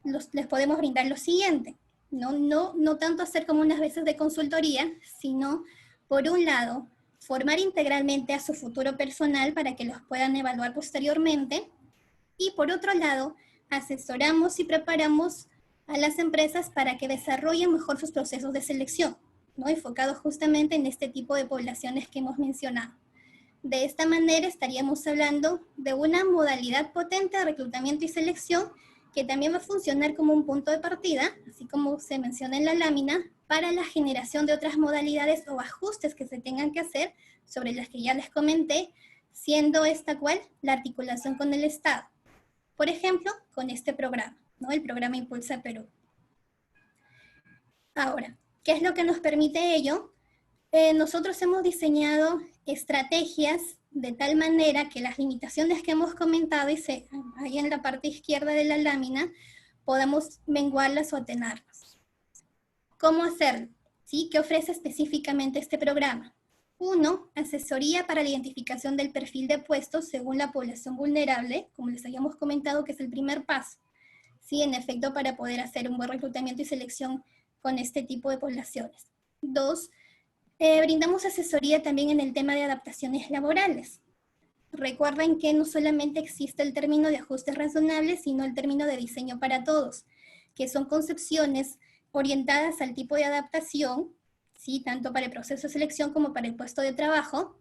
les podemos brindar lo siguiente. No tanto hacer como unas veces de consultoría, sino, por un lado, formar integralmente a su futuro personal para que los puedan evaluar posteriormente, y por otro lado, asesoramos y preparamos a las empresas para que desarrollen mejor sus procesos de selección, ¿no? Enfocados justamente en este tipo de poblaciones que hemos mencionado. De esta manera estaríamos hablando de una modalidad potente de reclutamiento y selección que también va a funcionar como un punto de partida, así como se menciona en la lámina, para la generación de otras modalidades o ajustes que se tengan que hacer, sobre las que ya les comenté, siendo esta cual la articulación con el Estado. Por ejemplo, con este programa, ¿no? El programa Impulsa Perú. Ahora, ¿qué es lo que nos permite ello? Nosotros hemos diseñado estrategias de tal manera que las limitaciones que hemos comentado, ahí en la parte izquierda de la lámina, podamos menguarlas o atenuarlas. ¿Cómo hacerlo? ¿Sí? ¿Qué ofrece específicamente este programa? 1, asesoría para la identificación del perfil de puestos según la población vulnerable, como les habíamos comentado que es el primer paso. Sí, en efecto, para poder hacer un buen reclutamiento y selección con este tipo de poblaciones. 2, brindamos asesoría también en el tema de adaptaciones laborales. Recuerden que no solamente existe el término de ajustes razonables, sino el término de diseño para todos, que son concepciones orientadas al tipo de adaptación, ¿sí? Tanto para el proceso de selección como para el puesto de trabajo,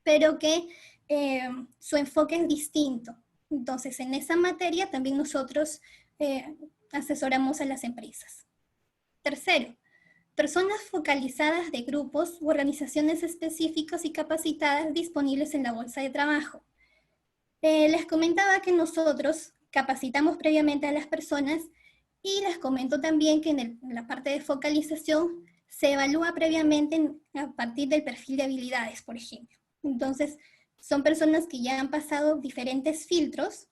pero que su enfoque es distinto. Entonces, en esa materia también nosotros asesoramos a las empresas. Tercero, personas focalizadas de grupos u organizaciones específicas y capacitadas disponibles en la bolsa de trabajo. Les comentaba que nosotros capacitamos previamente a las personas y les comento también que en la parte de focalización se evalúa previamente a partir del perfil de habilidades, por ejemplo. Entonces, son personas que ya han pasado diferentes filtros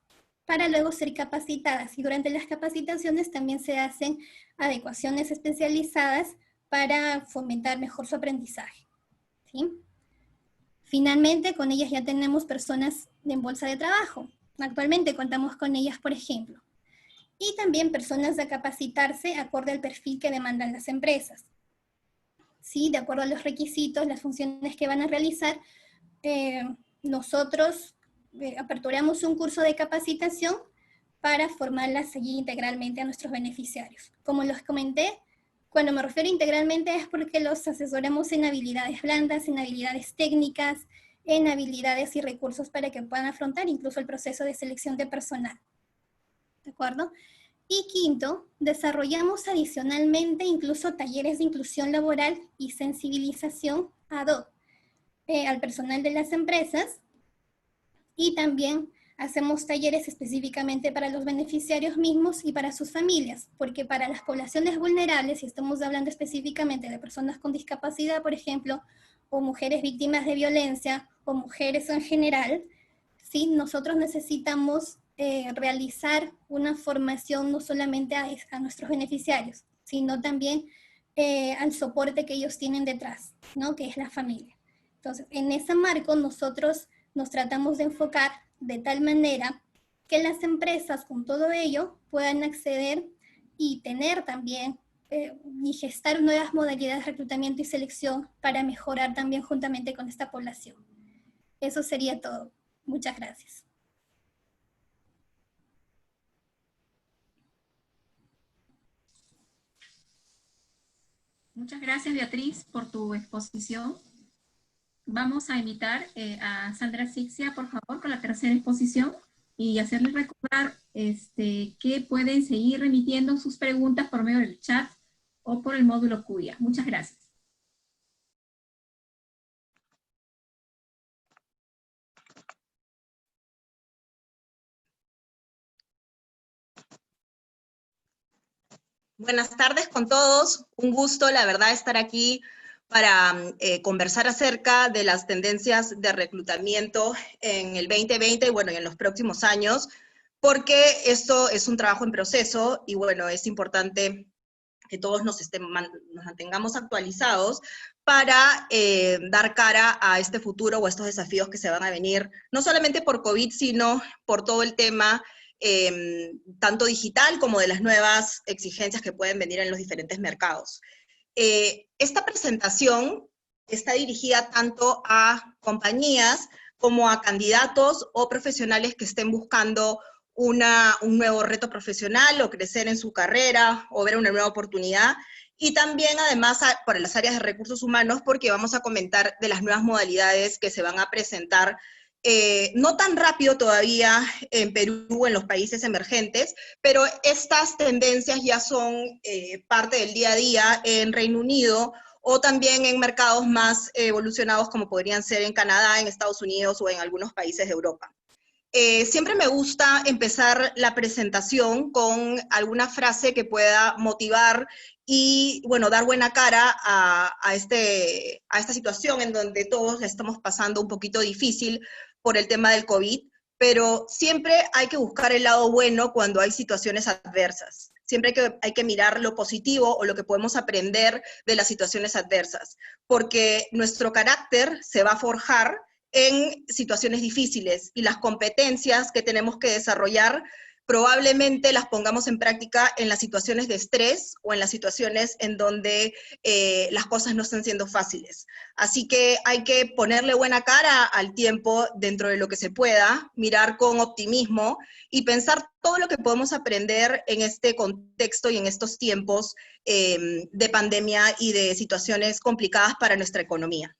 para luego ser capacitadas. Y durante las capacitaciones también se hacen adecuaciones especializadas para fomentar mejor su aprendizaje, ¿sí? Finalmente, con ellas ya tenemos personas en bolsa de trabajo. Actualmente contamos con ellas, por ejemplo. Y también personas a capacitarse acorde al perfil que demandan las empresas. ¿Sí? De acuerdo a los requisitos, las funciones que van a realizar, nosotros aperturamos un curso de capacitación para formarlas allí integralmente a nuestros beneficiarios. Como los comenté, cuando me refiero integralmente es porque los asesoramos en habilidades blandas, en habilidades técnicas, en habilidades y recursos para que puedan afrontar incluso el proceso de selección de personal. ¿De acuerdo? Y quinto, desarrollamos adicionalmente incluso talleres de inclusión laboral y sensibilización ad hoc al personal de las empresas, y también hacemos talleres específicamente para los beneficiarios mismos y para sus familias, porque para las poblaciones vulnerables, si estamos hablando específicamente de personas con discapacidad, por ejemplo, o mujeres víctimas de violencia, o mujeres en general, ¿sí? Nosotros necesitamos realizar una formación no solamente a nuestros beneficiarios, sino también al soporte que ellos tienen detrás, ¿no? Que es la familia. Entonces, en ese marco nosotros nos tratamos de enfocar de tal manera que las empresas con todo ello puedan acceder y tener también y gestar nuevas modalidades de reclutamiento y selección para mejorar también juntamente con esta población. Eso sería todo. Muchas gracias. Muchas gracias, Beatriz, por tu exposición. Vamos a invitar a Sandra Sixia, por favor, con la tercera exposición y hacerles recordar que pueden seguir remitiendo sus preguntas por medio del chat o por el módulo CUIA. Muchas gracias. Buenas tardes con todos. Un gusto, la verdad, estar aquí para conversar acerca de las tendencias de reclutamiento en el 2020 y bueno, en los próximos años, porque esto es un trabajo en proceso y bueno, es importante que todos nos mantengamos actualizados para dar cara a este futuro o a estos desafíos que se van a venir, no solamente por COVID, sino por todo el tema tanto digital como de las nuevas exigencias que pueden venir en los diferentes mercados. Esta presentación está dirigida tanto a compañías como a candidatos o profesionales que estén buscando un nuevo reto profesional o crecer en su carrera o ver una nueva oportunidad, y también además para las áreas de recursos humanos, porque vamos a comentar de las nuevas modalidades que se van a presentar no tan rápido todavía en Perú, en los países emergentes, pero estas tendencias ya son parte del día a día en Reino Unido o también en mercados más evolucionados como podrían ser en Canadá, en Estados Unidos o en algunos países de Europa. Siempre me gusta empezar la presentación con alguna frase que pueda motivar y, bueno, dar buena cara a esta situación en donde todos la estamos pasando un poquito difícil por el tema del COVID, pero siempre hay que buscar el lado bueno cuando hay situaciones adversas. Siempre hay que mirar lo positivo o lo que podemos aprender de las situaciones adversas, porque nuestro carácter se va a forjar en situaciones difíciles y las competencias que tenemos que desarrollar probablemente las pongamos en práctica en las situaciones de estrés o en las situaciones en donde las cosas no están siendo fáciles. Así que hay que ponerle buena cara al tiempo dentro de lo que se pueda, mirar con optimismo y pensar todo lo que podemos aprender en este contexto y en estos tiempos de pandemia y de situaciones complicadas para nuestra economía.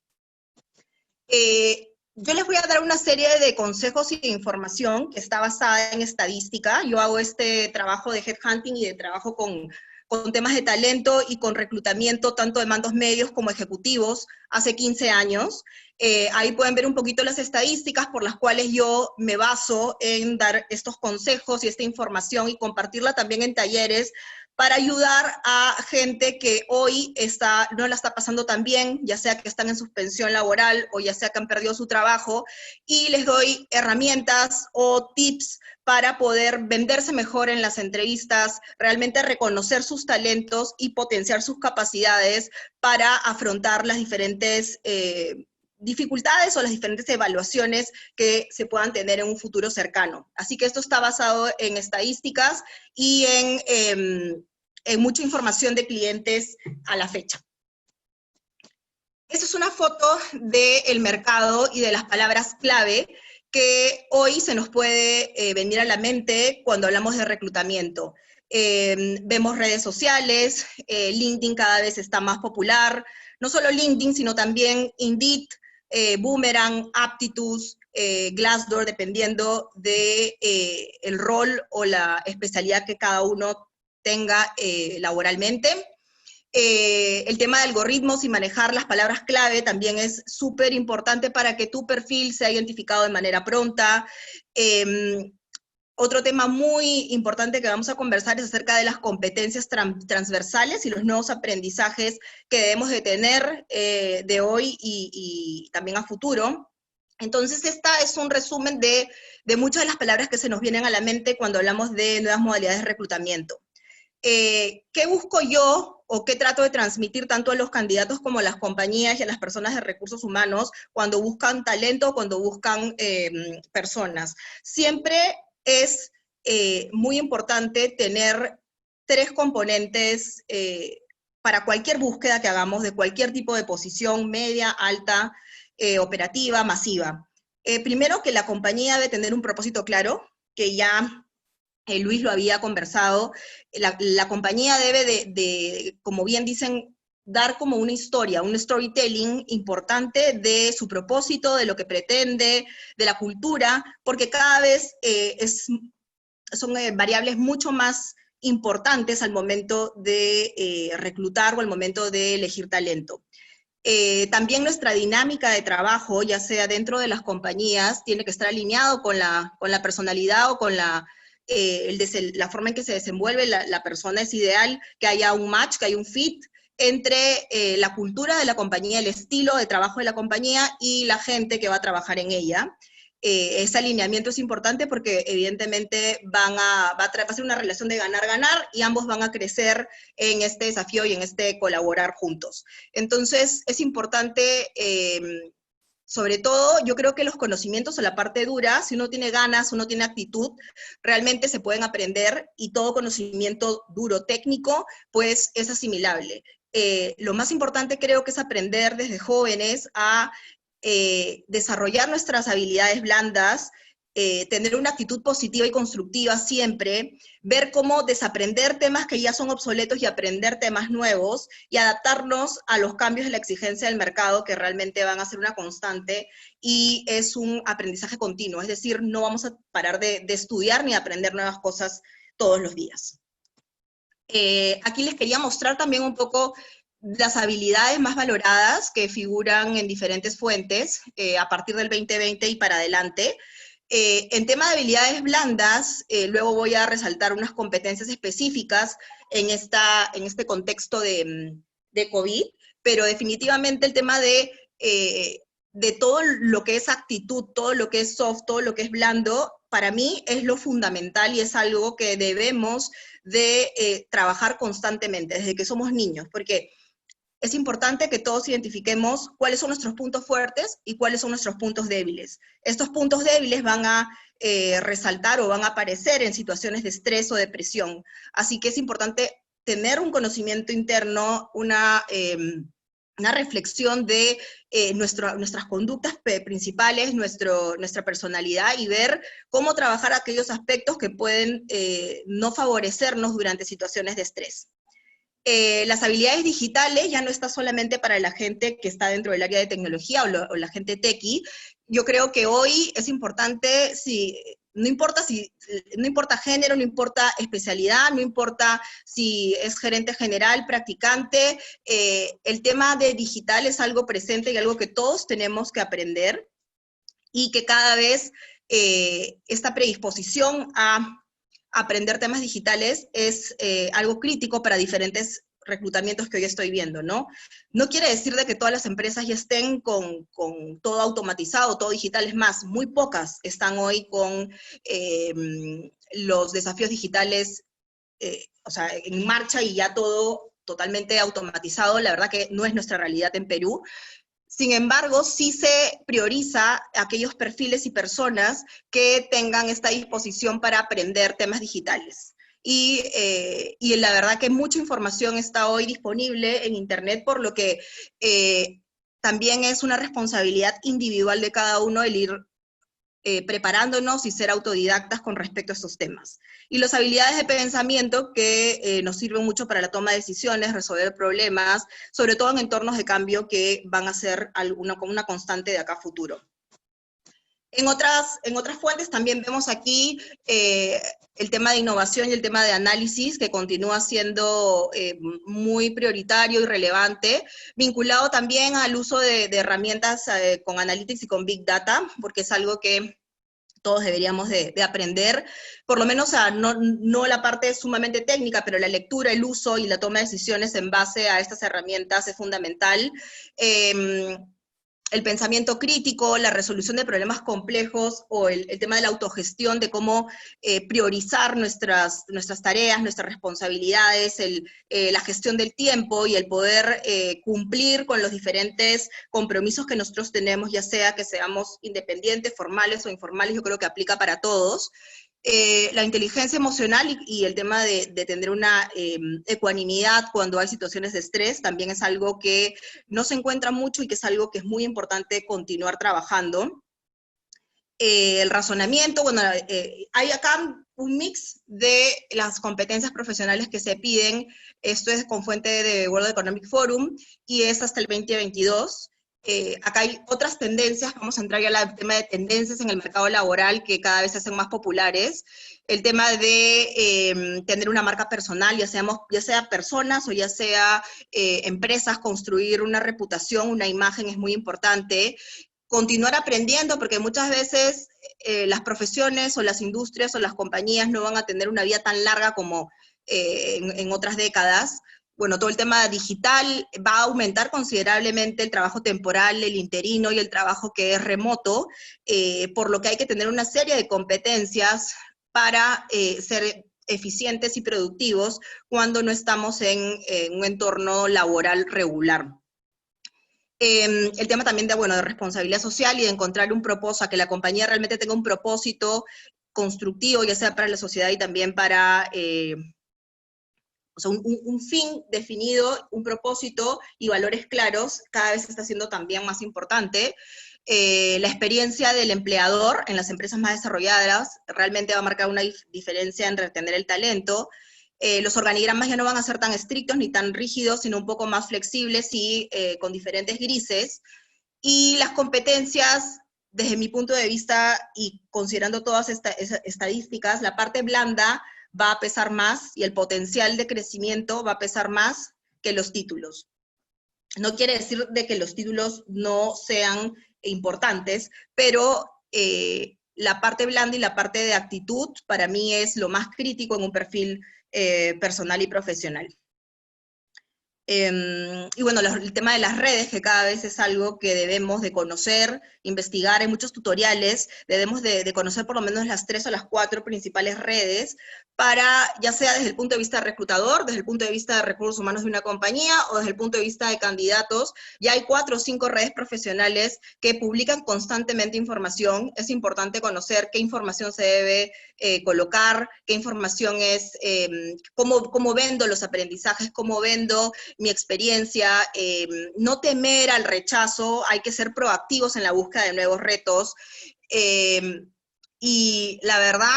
Yo les voy a dar una serie de consejos y de información que está basada en estadística. Yo hago este trabajo de headhunting y de trabajo con temas de talento y con reclutamiento tanto de mandos medios como ejecutivos hace 15 años. Ahí pueden ver un poquito las estadísticas por las cuales yo me baso en dar estos consejos y esta información y compartirla también en talleres para ayudar a gente que hoy no la está pasando tan bien, ya sea que están en suspensión laboral o ya sea que han perdido su trabajo, y les doy herramientas o tips para poder venderse mejor en las entrevistas, realmente reconocer sus talentos y potenciar sus capacidades para afrontar las diferentes dificultades o las diferentes evaluaciones que se puedan tener en un futuro cercano. Así que esto está basado en estadísticas y en mucha información de clientes a la fecha. Esta es una foto del mercado y de las palabras clave que hoy se nos puede venir a la mente cuando hablamos de reclutamiento. Vemos redes sociales, LinkedIn cada vez está más popular, no solo LinkedIn, sino también Indeed, Boomerang, Aptitude, Glassdoor, dependiendo de el rol o la especialidad que cada uno tenga laboralmente. El tema de algoritmos y manejar las palabras clave también es súper importante para que tu perfil sea identificado de manera pronta. Otro tema muy importante que vamos a conversar es acerca de las competencias transversales y los nuevos aprendizajes que debemos de tener de hoy y también a futuro. Entonces, esta es un resumen de muchas de las palabras que se nos vienen a la mente cuando hablamos de nuevas modalidades de reclutamiento. ¿Qué busco yo o qué trato de transmitir tanto a los candidatos como a las compañías y a las personas de recursos humanos cuando buscan talento, cuando buscan personas? Siempre es muy importante tener 3 componentes para cualquier búsqueda que hagamos de cualquier tipo de posición, media, alta, operativa, masiva. Primero, que la compañía debe tener un propósito claro, que ya Luis lo había conversado. La compañía debe de, como bien dicen, dar como una historia, un storytelling importante de su propósito, de lo que pretende, de la cultura, porque cada vez son variables mucho más importantes al momento de reclutar o al momento de elegir talento. También nuestra dinámica de trabajo, ya sea dentro de las compañías, tiene que estar alineado con la personalidad o con la forma en que se desenvuelve la persona. Es ideal que haya un match, que haya un fit entre la cultura de la compañía, el estilo de trabajo de la compañía y la gente que va a trabajar en ella. Ese alineamiento es importante porque evidentemente va a ser una relación de ganar-ganar y ambos van a crecer en este desafío y en este colaborar juntos. Entonces es importante, sobre todo, yo creo que los conocimientos o la parte dura, si uno tiene ganas, uno tiene actitud, realmente se pueden aprender, y todo conocimiento duro, técnico, pues es asimilable. Lo más importante creo que es aprender desde jóvenes a desarrollar nuestras habilidades blandas, tener una actitud positiva y constructiva siempre, ver cómo desaprender temas que ya son obsoletos y aprender temas nuevos, y adaptarnos a los cambios de la exigencia del mercado, que realmente van a ser una constante, y es un aprendizaje continuo, es decir, no vamos a parar de estudiar ni de aprender nuevas cosas todos los días. Aquí les quería mostrar también un poco las habilidades más valoradas que figuran en diferentes fuentes a partir del 2020 y para adelante. En tema de habilidades blandas, luego voy a resaltar unas competencias específicas en este contexto de COVID, pero definitivamente el tema de todo lo que es actitud, todo lo que es soft, todo lo que es blando, para mí es lo fundamental y es algo que debemos de trabajar constantemente desde que somos niños, porque es importante que todos identifiquemos cuáles son nuestros puntos fuertes y cuáles son nuestros puntos débiles. Estos puntos débiles van a resaltar o van a aparecer en situaciones de estrés o depresión. Así que es importante tener un conocimiento interno, una reflexión de nuestras conductas principales, nuestra personalidad, y ver cómo trabajar aquellos aspectos que pueden no favorecernos durante situaciones de estrés. Las habilidades digitales ya no está solamente para la gente que está dentro del área de tecnología o la gente techie. Yo creo que hoy es importante, no importa género, no importa especialidad, no importa si es gerente general, practicante, el tema de digital es algo presente y algo que todos tenemos que aprender, y que cada vez esta predisposición a aprender temas digitales es algo crítico para diferentes reclutamientos que hoy estoy viendo, ¿no? No quiere decir de que todas las empresas ya estén con todo automatizado, todo digital, es más, muy pocas están hoy con los desafíos digitales, o sea, en marcha y ya todo totalmente automatizado. La verdad que no es nuestra realidad en Perú. Sin embargo, sí se prioriza aquellos perfiles y personas que tengan esta disposición para aprender temas digitales. Y la verdad que mucha información está hoy disponible en Internet, por lo que también es una responsabilidad individual de cada uno el ir preparándonos y ser autodidactas con respecto a estos temas. Y las habilidades de pensamiento que nos sirven mucho para la toma de decisiones, resolver problemas, sobre todo en entornos de cambio que van a ser una constante de acá a futuro. En otras fuentes también vemos aquí el tema de innovación y el tema de análisis, que continúa siendo muy prioritario y relevante, vinculado también al uso de herramientas con Analytics y con Big Data, porque es algo que todos deberíamos de aprender, por lo menos no la parte sumamente técnica, pero la lectura, el uso y la toma de decisiones en base a estas herramientas es fundamental. El pensamiento crítico, la resolución de problemas complejos, o el tema de la autogestión, de cómo priorizar nuestras tareas, nuestras responsabilidades, la gestión del tiempo y el poder cumplir con los diferentes compromisos que nosotros tenemos, ya sea que seamos independientes, formales o informales, yo creo que aplica para todos. La inteligencia emocional y el tema de tener una ecuanimidad cuando hay situaciones de estrés también es algo que no se encuentra mucho y que es algo que es muy importante continuar trabajando. El razonamiento, bueno, hay acá un mix de las competencias profesionales que se piden. Esto es con fuente de World Economic Forum y es hasta el 2022. Acá hay otras tendencias, vamos a entrar ya al tema de tendencias en el mercado laboral que cada vez se hacen más populares. El tema de tener una marca personal, ya sea personas o ya sea empresas, construir una reputación, una imagen es muy importante. Continuar aprendiendo, porque muchas veces las profesiones o las industrias o las compañías no van a tener una vida tan larga como en otras décadas. Bueno, todo el tema digital va a aumentar considerablemente el trabajo temporal, el interino y el trabajo que es remoto, por lo que hay que tener una serie de competencias para ser eficientes y productivos cuando no estamos en un entorno laboral regular. El tema también de responsabilidad social y de encontrar un propósito, que la compañía realmente tenga un propósito constructivo, ya sea para la sociedad y también para... O sea, un fin definido, un propósito y valores claros, cada vez está siendo también más importante. La experiencia del empleador en las empresas más desarrolladas realmente va a marcar una diferencia en retener el talento. Los organigramas ya no van a ser tan estrictos ni tan rígidos, sino un poco más flexibles y con diferentes grises. Y las competencias, desde mi punto de vista, y considerando todas estas estadísticas, la parte blanda va a pesar más y el potencial de crecimiento va a pesar más que los títulos. No quiere decir de que los títulos no sean importantes, pero la parte blanda y la parte de actitud para mí es lo más crítico en un perfil personal y profesional. Y bueno, el tema de las redes, que cada vez es algo que debemos de conocer, investigar, hay muchos tutoriales, debemos de conocer por lo menos las 3 o las 4 principales redes, para, ya sea desde el punto de vista de reclutador, desde el punto de vista de recursos humanos de una compañía, o desde el punto de vista de candidatos. Ya hay 4 o 5 redes profesionales que publican constantemente información. Es importante conocer qué información se debe colocar, qué información es, cómo vendo los aprendizajes, cómo vendo mi experiencia, no temer al rechazo, hay que ser proactivos en la búsqueda de nuevos retos, y la verdad,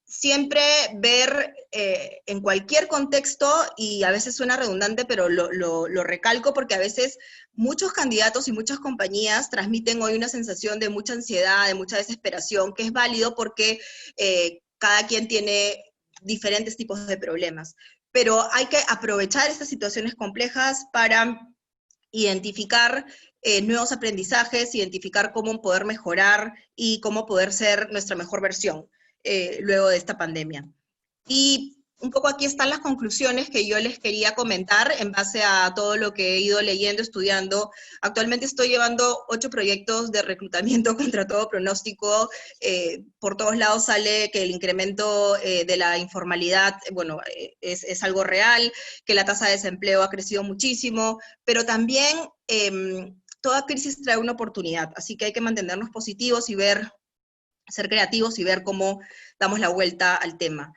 siempre ver en cualquier contexto, y a veces suena redundante, pero lo recalco porque a veces muchos candidatos y muchas compañías transmiten hoy una sensación de mucha ansiedad, de mucha desesperación, que es válido porque cada quien tiene diferentes tipos de problemas. Pero hay que aprovechar estas situaciones complejas para identificar nuevos aprendizajes, identificar cómo poder mejorar y cómo poder ser nuestra mejor versión luego de esta pandemia. Y un poco aquí están las conclusiones que yo les quería comentar en base a todo lo que he ido leyendo, estudiando. Actualmente estoy llevando 8 proyectos de reclutamiento contra todo pronóstico. Por todos lados sale que el incremento de la informalidad, bueno, es algo real, que la tasa de desempleo ha crecido muchísimo, pero también toda crisis trae una oportunidad, así que hay que mantenernos positivos y ser creativos y ver cómo damos la vuelta al tema.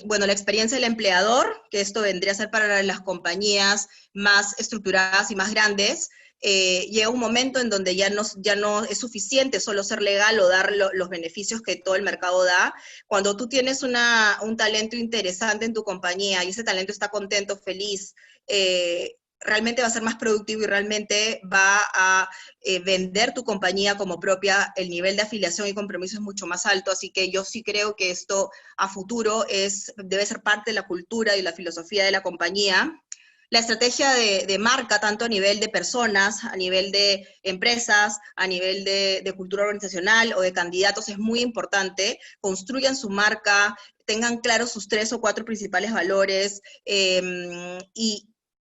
Bueno, la experiencia del empleador, que esto vendría a ser para las compañías más estructuradas y más grandes, llega un momento en donde ya no es suficiente solo ser legal o dar los beneficios que todo el mercado da. Cuando tú tienes un talento interesante en tu compañía y ese talento está contento, feliz, realmente va a ser más productivo y realmente va a vender tu compañía como propia. El nivel de afiliación y compromiso es mucho más alto, así que yo sí creo que esto a futuro debe ser parte de la cultura y la filosofía de la compañía. La estrategia de marca, tanto a nivel de personas, a nivel de empresas, a nivel de cultura organizacional o de candidatos, es muy importante. Construyan su marca, tengan claros sus 3 o 4 principales valores,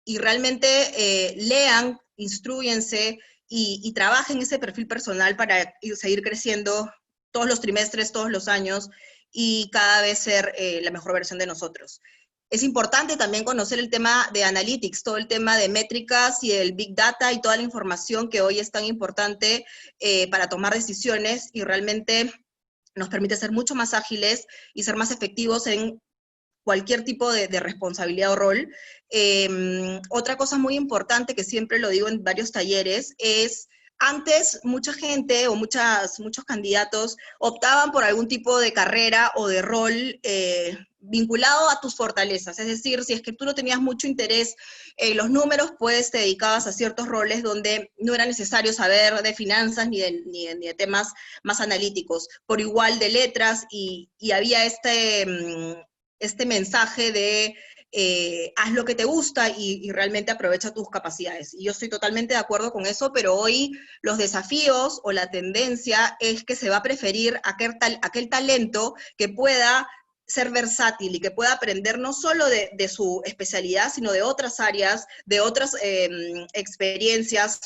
y realmente lean, instrúyense y trabajen ese perfil personal para seguir creciendo todos los trimestres, todos los años, y cada vez ser la mejor versión de nosotros. Es importante también conocer el tema de analytics, todo el tema de métricas y el big data y toda la información que hoy es tan importante para tomar decisiones, y realmente nos permite ser mucho más ágiles y ser más efectivos en cualquier tipo de responsabilidad o rol. Otra cosa muy importante, que siempre lo digo en varios talleres, es antes mucha gente o muchos candidatos optaban por algún tipo de carrera o de rol vinculado a tus fortalezas. Es decir, si es que tú no tenías mucho interés en los números, pues te dedicabas a ciertos roles donde no era necesario saber de finanzas ni de temas más analíticos. Por igual de letras, y había este mensaje de haz lo que te gusta y realmente aprovecha tus capacidades. Y yo estoy totalmente de acuerdo con eso, pero hoy los desafíos o la tendencia es que se va a preferir aquel talento que pueda ser versátil y que pueda aprender no solo de su especialidad, sino de otras áreas, de otras experiencias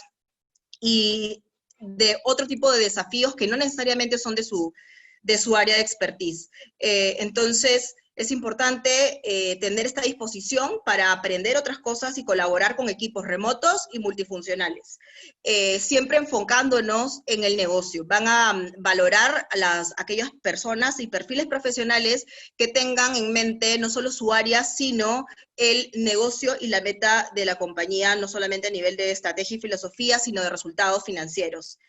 y de otro tipo de desafíos que no necesariamente son de su área de expertise. Entonces, es importante tener esta disposición para aprender otras cosas y colaborar con equipos remotos y multifuncionales. Siempre enfocándonos en el negocio. Van a valorar aquellas personas y perfiles profesionales que tengan en mente no solo su área, sino el negocio y la meta de la compañía, no solamente a nivel de estrategia y filosofía, sino de resultados financieros.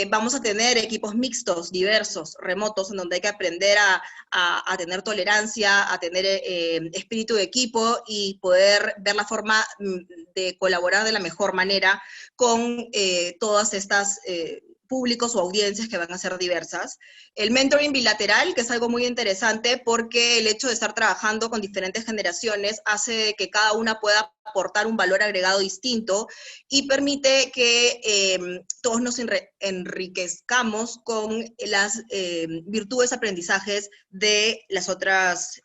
Vamos a tener equipos mixtos, diversos, remotos, en donde hay que aprender a tener tolerancia, a tener espíritu de equipo y poder ver la forma de colaborar de la mejor manera con todas estas públicos o audiencias que van a ser diversas. El mentoring bilateral, que es algo muy interesante porque el hecho de estar trabajando con diferentes generaciones hace que cada una pueda aportar un valor agregado distinto y permite que todos nos enriquezcamos con las virtudes aprendizajes de las otras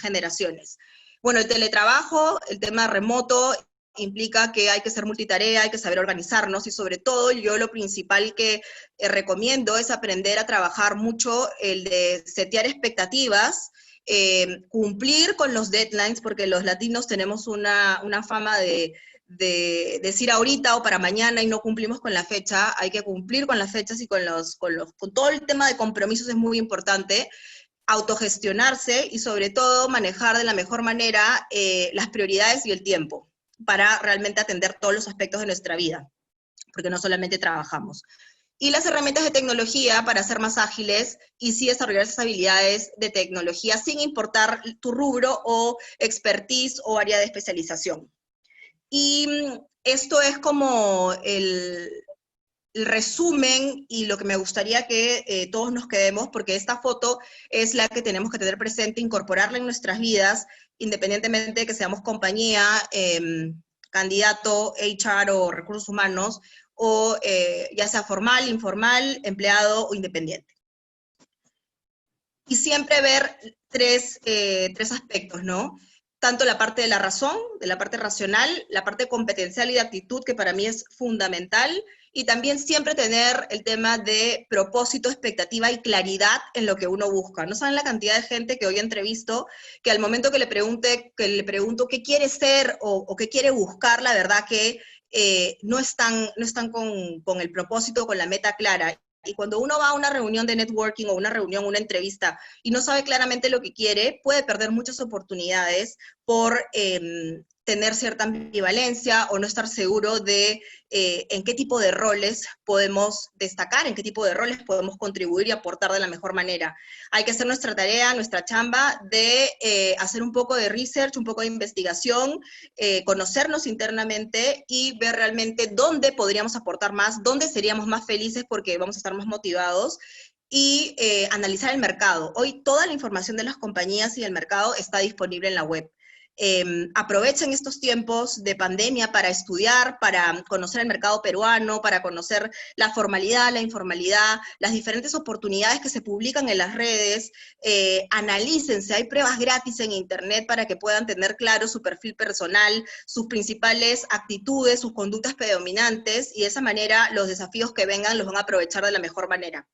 generaciones. Bueno, el teletrabajo, el tema remoto, implica que hay que ser multitarea, hay que saber organizarnos, y sobre todo yo lo principal que recomiendo es aprender a trabajar mucho el de setear expectativas, cumplir con los deadlines, porque los latinos tenemos una fama de decir ahorita o para mañana y no cumplimos con la fecha. Hay que cumplir con las fechas y con todo el tema de compromisos es muy importante. Autogestionarse y sobre todo manejar de la mejor manera las prioridades y el tiempo para realmente atender todos los aspectos de nuestra vida, porque no solamente trabajamos. Y las herramientas de tecnología para ser más ágiles y sí desarrollar esas habilidades de tecnología sin importar tu rubro o expertise o área de especialización. Y esto es como el resumen y lo que me gustaría que todos nos quedemos, porque esta foto es la que tenemos que tener presente, incorporarla en nuestras vidas, independientemente de que seamos compañía, candidato, HR o recursos humanos, o ya sea formal, informal, empleado o independiente. y siempre ver tres aspectos, ¿no? Tanto la parte de la razón, de la parte racional, la parte competencial y de actitud, que para mí es fundamental, y también siempre tener el tema de propósito, expectativa y claridad en lo que uno busca. No saben la cantidad de gente que hoy entrevisto, que al momento que le pregunto qué quiere ser o qué quiere buscar, la verdad que no están con el propósito, con la meta clara. Y cuando uno va a una reunión de networking o una reunión, una entrevista, y no sabe claramente lo que quiere, puede perder muchas oportunidades por tener cierta ambivalencia o no estar seguro de en qué tipo de roles podemos destacar, en qué tipo de roles podemos contribuir y aportar de la mejor manera. Hay que hacer nuestra tarea, nuestra chamba de hacer un poco de research, un poco de investigación, conocernos internamente y ver realmente dónde podríamos aportar más, dónde seríamos más felices porque vamos a estar más motivados, y analizar el mercado. Hoy toda la información de las compañías y del mercado está disponible en la web. Aprovechen estos tiempos de pandemia para estudiar, para conocer el mercado peruano, para conocer la formalidad, la informalidad, las diferentes oportunidades que se publican en las redes. Analícense, hay pruebas gratis en internet para que puedan tener claro su perfil personal, sus principales actitudes, sus conductas predominantes, y de esa manera los desafíos que vengan los van a aprovechar de la mejor manera.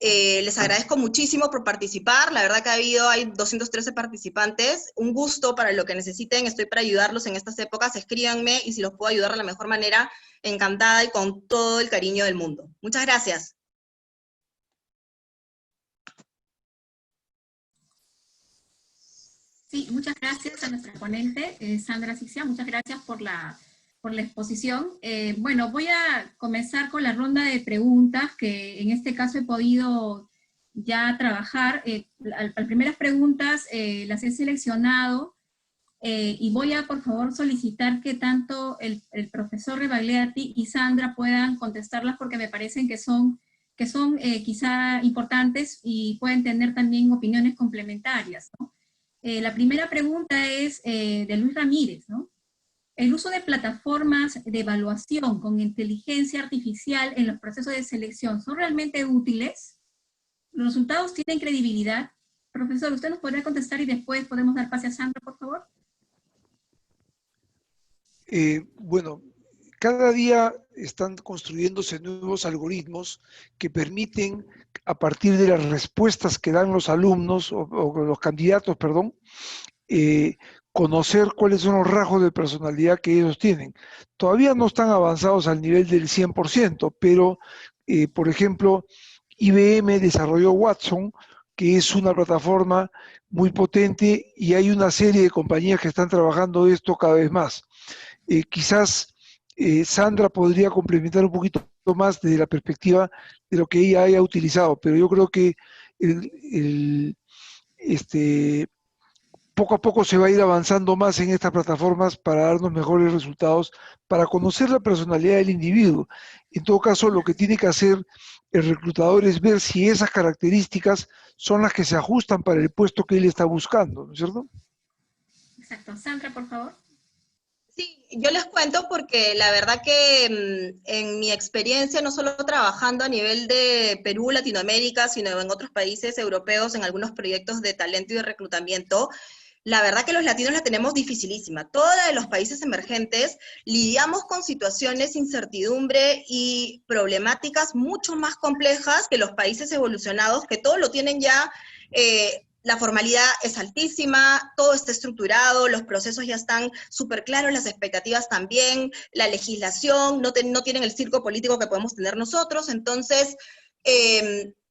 Les agradezco muchísimo por participar, la verdad que hay 213 participantes, un gusto. Para lo que necesiten, estoy para ayudarlos en estas épocas, escríbanme y si los puedo ayudar de la mejor manera, encantada y con todo el cariño del mundo. Muchas gracias. Sí, muchas gracias a nuestra ponente, Sandra Asixia, muchas gracias por la exposición. Bueno, voy a comenzar con la ronda de preguntas que en este caso he podido ya trabajar. Las primeras preguntas las he seleccionado y voy a, por favor, solicitar que tanto el profesor Rebagliati y Sandra puedan contestarlas porque me parecen que son quizá importantes y pueden tener también opiniones complementarias, ¿no? La primera pregunta es de Luis Ramírez, ¿no? El uso de plataformas de evaluación con inteligencia artificial en los procesos de selección, ¿son realmente útiles? ¿Los resultados tienen credibilidad? Profesor, ¿usted nos podría contestar y después podemos dar pase a Sandra, por favor? Bueno, cada día están construyéndose nuevos algoritmos que permiten, a partir de las respuestas que dan los alumnos, o los candidatos, perdón, conocer cuáles son los rasgos de personalidad que ellos tienen. Todavía no están avanzados al nivel del 100%, pero, por ejemplo, IBM desarrolló Watson, que es una plataforma muy potente, y hay una serie de compañías que están trabajando esto cada vez más. Quizás Sandra podría complementar un poquito más desde la perspectiva de lo que ella haya utilizado, pero yo creo que poco a poco se va a ir avanzando más en estas plataformas para darnos mejores resultados, para conocer la personalidad del individuo. En todo caso, lo que tiene que hacer el reclutador es ver si esas características son las que se ajustan para el puesto que él está buscando, ¿no es cierto? Exacto. Sandra, por favor. Sí, yo les cuento porque la verdad que en mi experiencia, no solo trabajando a nivel de Perú, Latinoamérica, sino en otros países europeos, en algunos proyectos de talento y de reclutamiento, la verdad que los latinos la tenemos dificilísima. Todos los países emergentes lidiamos con situaciones, incertidumbre y problemáticas mucho más complejas que los países evolucionados, que todo lo tienen ya. La formalidad es altísima, todo está estructurado, los procesos ya están súper claros, las expectativas también, la legislación, no tienen el circo político que podemos tener nosotros. Entonces,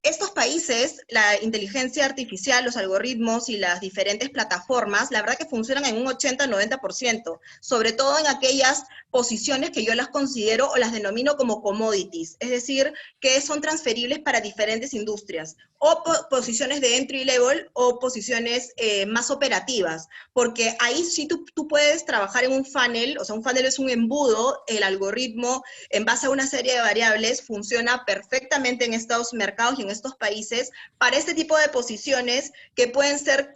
estos países, la inteligencia artificial, los algoritmos y las diferentes plataformas, la verdad que funcionan en un 80-90%, sobre todo en aquellas posiciones que yo las considero o las denomino como commodities, es decir, que son transferibles para diferentes industrias, o posiciones de entry level o posiciones más operativas, porque ahí sí tú puedes trabajar en un funnel, o sea, un funnel es un embudo, el algoritmo en base a una serie de variables funciona perfectamente en estos mercados y en estos países para este tipo de posiciones que pueden ser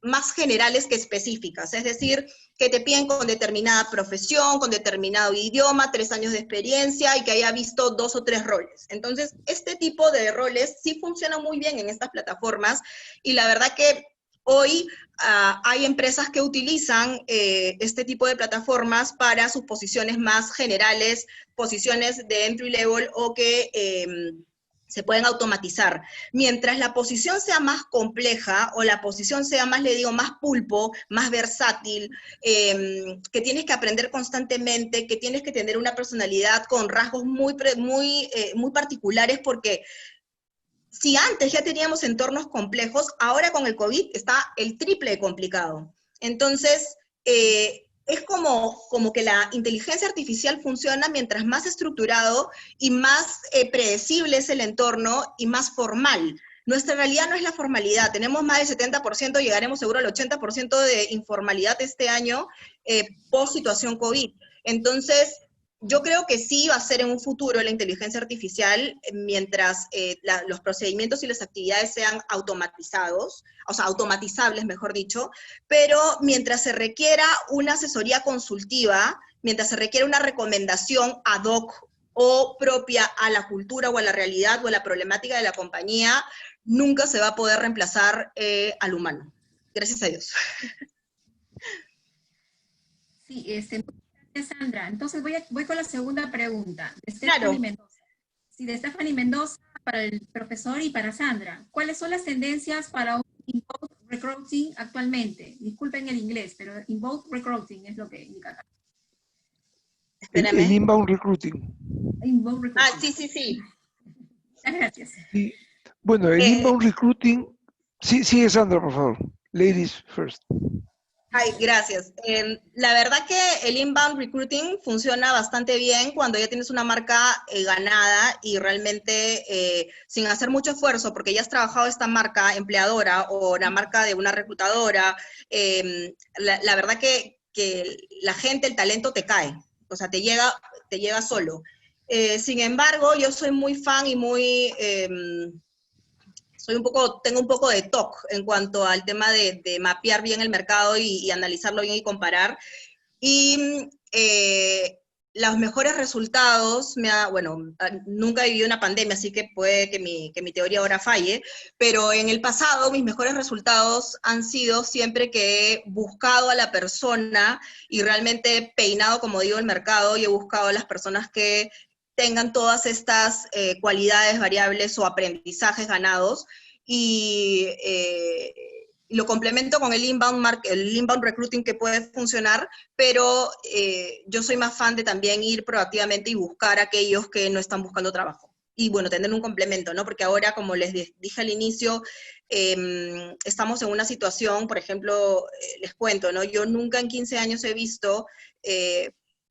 más generales que específicas, es decir, que te piden con determinada profesión, con determinado idioma, 3 años de experiencia y que haya visto 2 o 3 roles. Entonces, este tipo de roles sí funcionan muy bien en estas plataformas y la verdad que hoy hay empresas que utilizan este tipo de plataformas para sus posiciones más generales, posiciones de entry level o que se pueden automatizar. Mientras la posición sea más compleja o la posición sea más, le digo, más pulpo, más versátil, que tienes que aprender constantemente, que tienes que tener una personalidad con rasgos muy particulares, porque si antes ya teníamos entornos complejos, ahora con el COVID está el triple de complicado. Entonces, es como que la inteligencia artificial funciona mientras más estructurado y más predecible es el entorno y más formal. Nuestra realidad no es la formalidad, tenemos más del 70%, llegaremos seguro al 80% de informalidad este año post situación COVID. Entonces, yo creo que sí va a ser en un futuro la inteligencia artificial mientras los procedimientos y las actividades sean automatizados, o sea, automatizables, mejor dicho, pero mientras se requiera una asesoría consultiva, mientras se requiera una recomendación ad hoc o propia a la cultura o a la realidad o a la problemática de la compañía, nunca se va a poder reemplazar al humano. Gracias a Dios. Sí, Sandra, entonces voy con la segunda pregunta. De Stephanie Mendoza. Sí, de Stephanie Mendoza para el profesor y para Sandra. ¿Cuáles son las tendencias para un inbound recruiting actualmente? Disculpen el inglés, pero inbound recruiting es lo que indica acá. El inbound recruiting. Inbound recruiting. Ah, sí. Gracias. Sí. Bueno, el inbound recruiting... Sí, sigue Sandra, por favor. Ladies first. Ay, gracias. La verdad que el inbound recruiting funciona bastante bien cuando ya tienes una marca ganada y realmente sin hacer mucho esfuerzo, porque ya has trabajado esta marca empleadora o la marca de una reclutadora, la verdad que la gente, el talento te cae, o sea, te llega solo. Sin embargo, yo soy muy fan y muy... tengo un poco de TOC en cuanto al tema de mapear bien el mercado y analizarlo bien y comparar. Y los mejores resultados, nunca he vivido una pandemia, así que puede que mi teoría ahora falle, pero en el pasado mis mejores resultados han sido siempre que he buscado a la persona y realmente he peinado, como digo, el mercado y he buscado a las personas que tengan todas estas cualidades, variables o aprendizajes ganados, y lo complemento con el inbound recruiting que puede funcionar, pero yo soy más fan de también ir proactivamente y buscar a aquellos que no están buscando trabajo. Y bueno, tener un complemento, ¿no? Porque ahora, como les dije al inicio, estamos en una situación, por ejemplo, les cuento, ¿no? Yo nunca en 15 años he visto...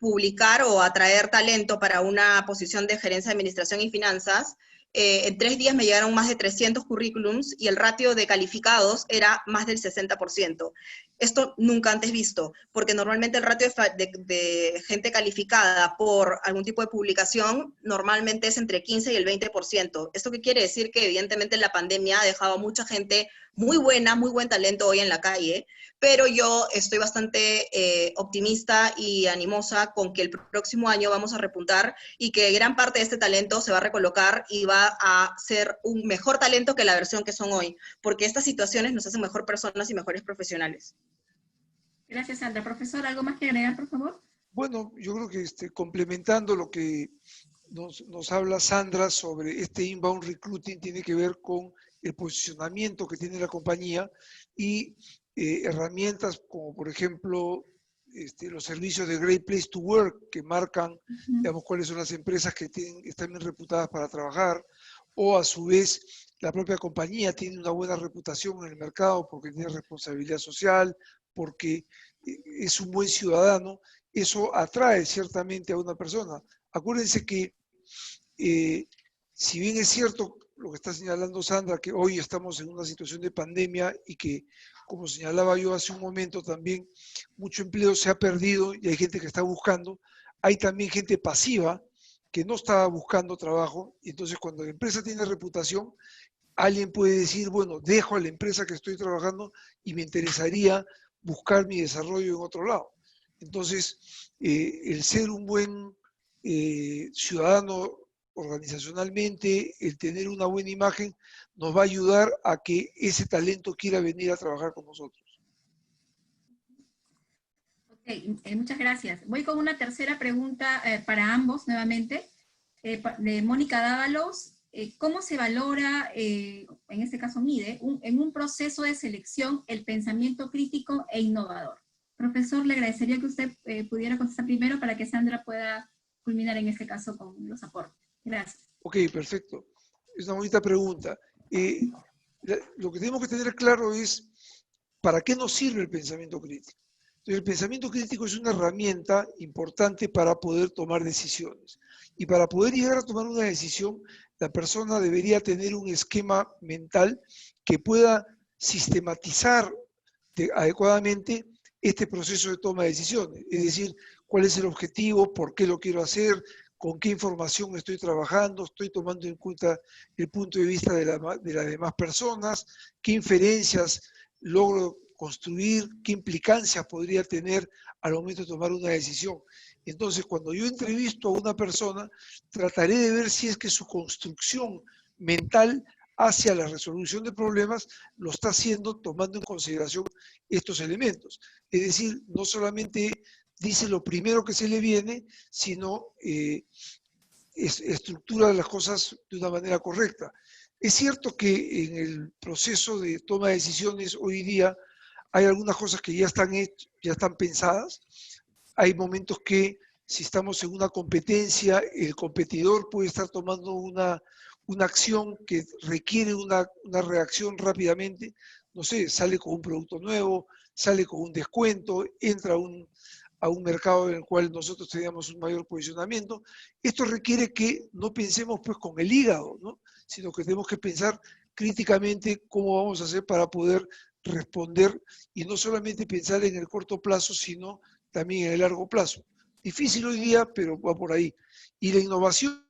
publicar o atraer talento para una posición de gerencia de administración y finanzas. En 3 días me llegaron más de 300 currículums y el ratio de calificados era más del 60%. Esto nunca antes visto, porque normalmente el ratio de gente calificada por algún tipo de publicación normalmente es entre 15 y el 20%. ¿Esto qué quiere decir? Que evidentemente la pandemia ha dejado a mucha gente muy buen talento hoy en la calle, pero yo estoy bastante optimista y animosa con que el próximo año vamos a repuntar y que gran parte de este talento se va a recolocar y va a ser un mejor talento que la versión que son hoy, porque estas situaciones nos hacen mejor personas y mejores profesionales. Gracias, Sandra. Profesor, ¿algo más que agregar, por favor? Bueno, yo creo que complementando lo que nos habla Sandra sobre este inbound recruiting, tiene que ver con el posicionamiento que tiene la compañía y herramientas como, por ejemplo, los servicios de Great Place to Work, que marcan, digamos, cuáles son las empresas que están bien reputadas para trabajar, o a su vez la propia compañía tiene una buena reputación en el mercado porque tiene responsabilidad social, porque es un buen ciudadano. Eso atrae ciertamente a una persona. Acuérdense que si bien es cierto lo que está señalando Sandra, que hoy estamos en una situación de pandemia y que, como señalaba yo hace un momento también, mucho empleo se ha perdido y hay gente que está buscando, hay también gente pasiva que no estaba buscando trabajo, y entonces cuando la empresa tiene reputación, alguien puede decir, bueno, dejo a la empresa que estoy trabajando y me interesaría buscar mi desarrollo en otro lado. Entonces, el ser un buen ciudadano organizacionalmente, el tener una buena imagen, nos va a ayudar a que ese talento quiera venir a trabajar con nosotros. Muchas gracias. Voy con una tercera pregunta para ambos nuevamente, de Mónica Dávalos. ¿Cómo se valora, en este caso mide, en un proceso de selección el pensamiento crítico e innovador? Profesor, le agradecería que usted pudiera contestar primero para que Sandra pueda culminar en este caso con los aportes. Gracias. Ok, perfecto. Es una bonita pregunta. Lo que tenemos que tener claro es ¿para qué nos sirve el pensamiento crítico? Entonces, el pensamiento crítico es una herramienta importante para poder tomar decisiones. Y para poder llegar a tomar una decisión, la persona debería tener un esquema mental que pueda sistematizar adecuadamente este proceso de toma de decisiones. Es decir, cuál es el objetivo, por qué lo quiero hacer, con qué información estoy trabajando, estoy tomando en cuenta el punto de vista de las demás personas, qué inferencias logro construir, qué implicancias podría tener al momento de tomar una decisión. Entonces, cuando yo entrevisto a una persona, trataré de ver si es que su construcción mental hacia la resolución de problemas lo está haciendo tomando en consideración estos elementos. Es decir, no solamente dice lo primero que se le viene, sino estructura las cosas de una manera correcta. Es cierto que en el proceso de toma de decisiones hoy día hay algunas cosas que ya están hechas, ya están pensadas. Hay momentos que si estamos en una competencia, el competidor puede estar tomando una acción que requiere una reacción rápidamente. No sé, sale con un producto nuevo, sale con un descuento, entra a un mercado en el cual nosotros teníamos un mayor posicionamiento. Esto requiere que no pensemos pues con el hígado, ¿no? Sino que tenemos que pensar críticamente cómo vamos a hacer para poder responder y no solamente pensar en el corto plazo, sino también en el largo plazo. Difícil hoy día, pero va por ahí. Y la innovación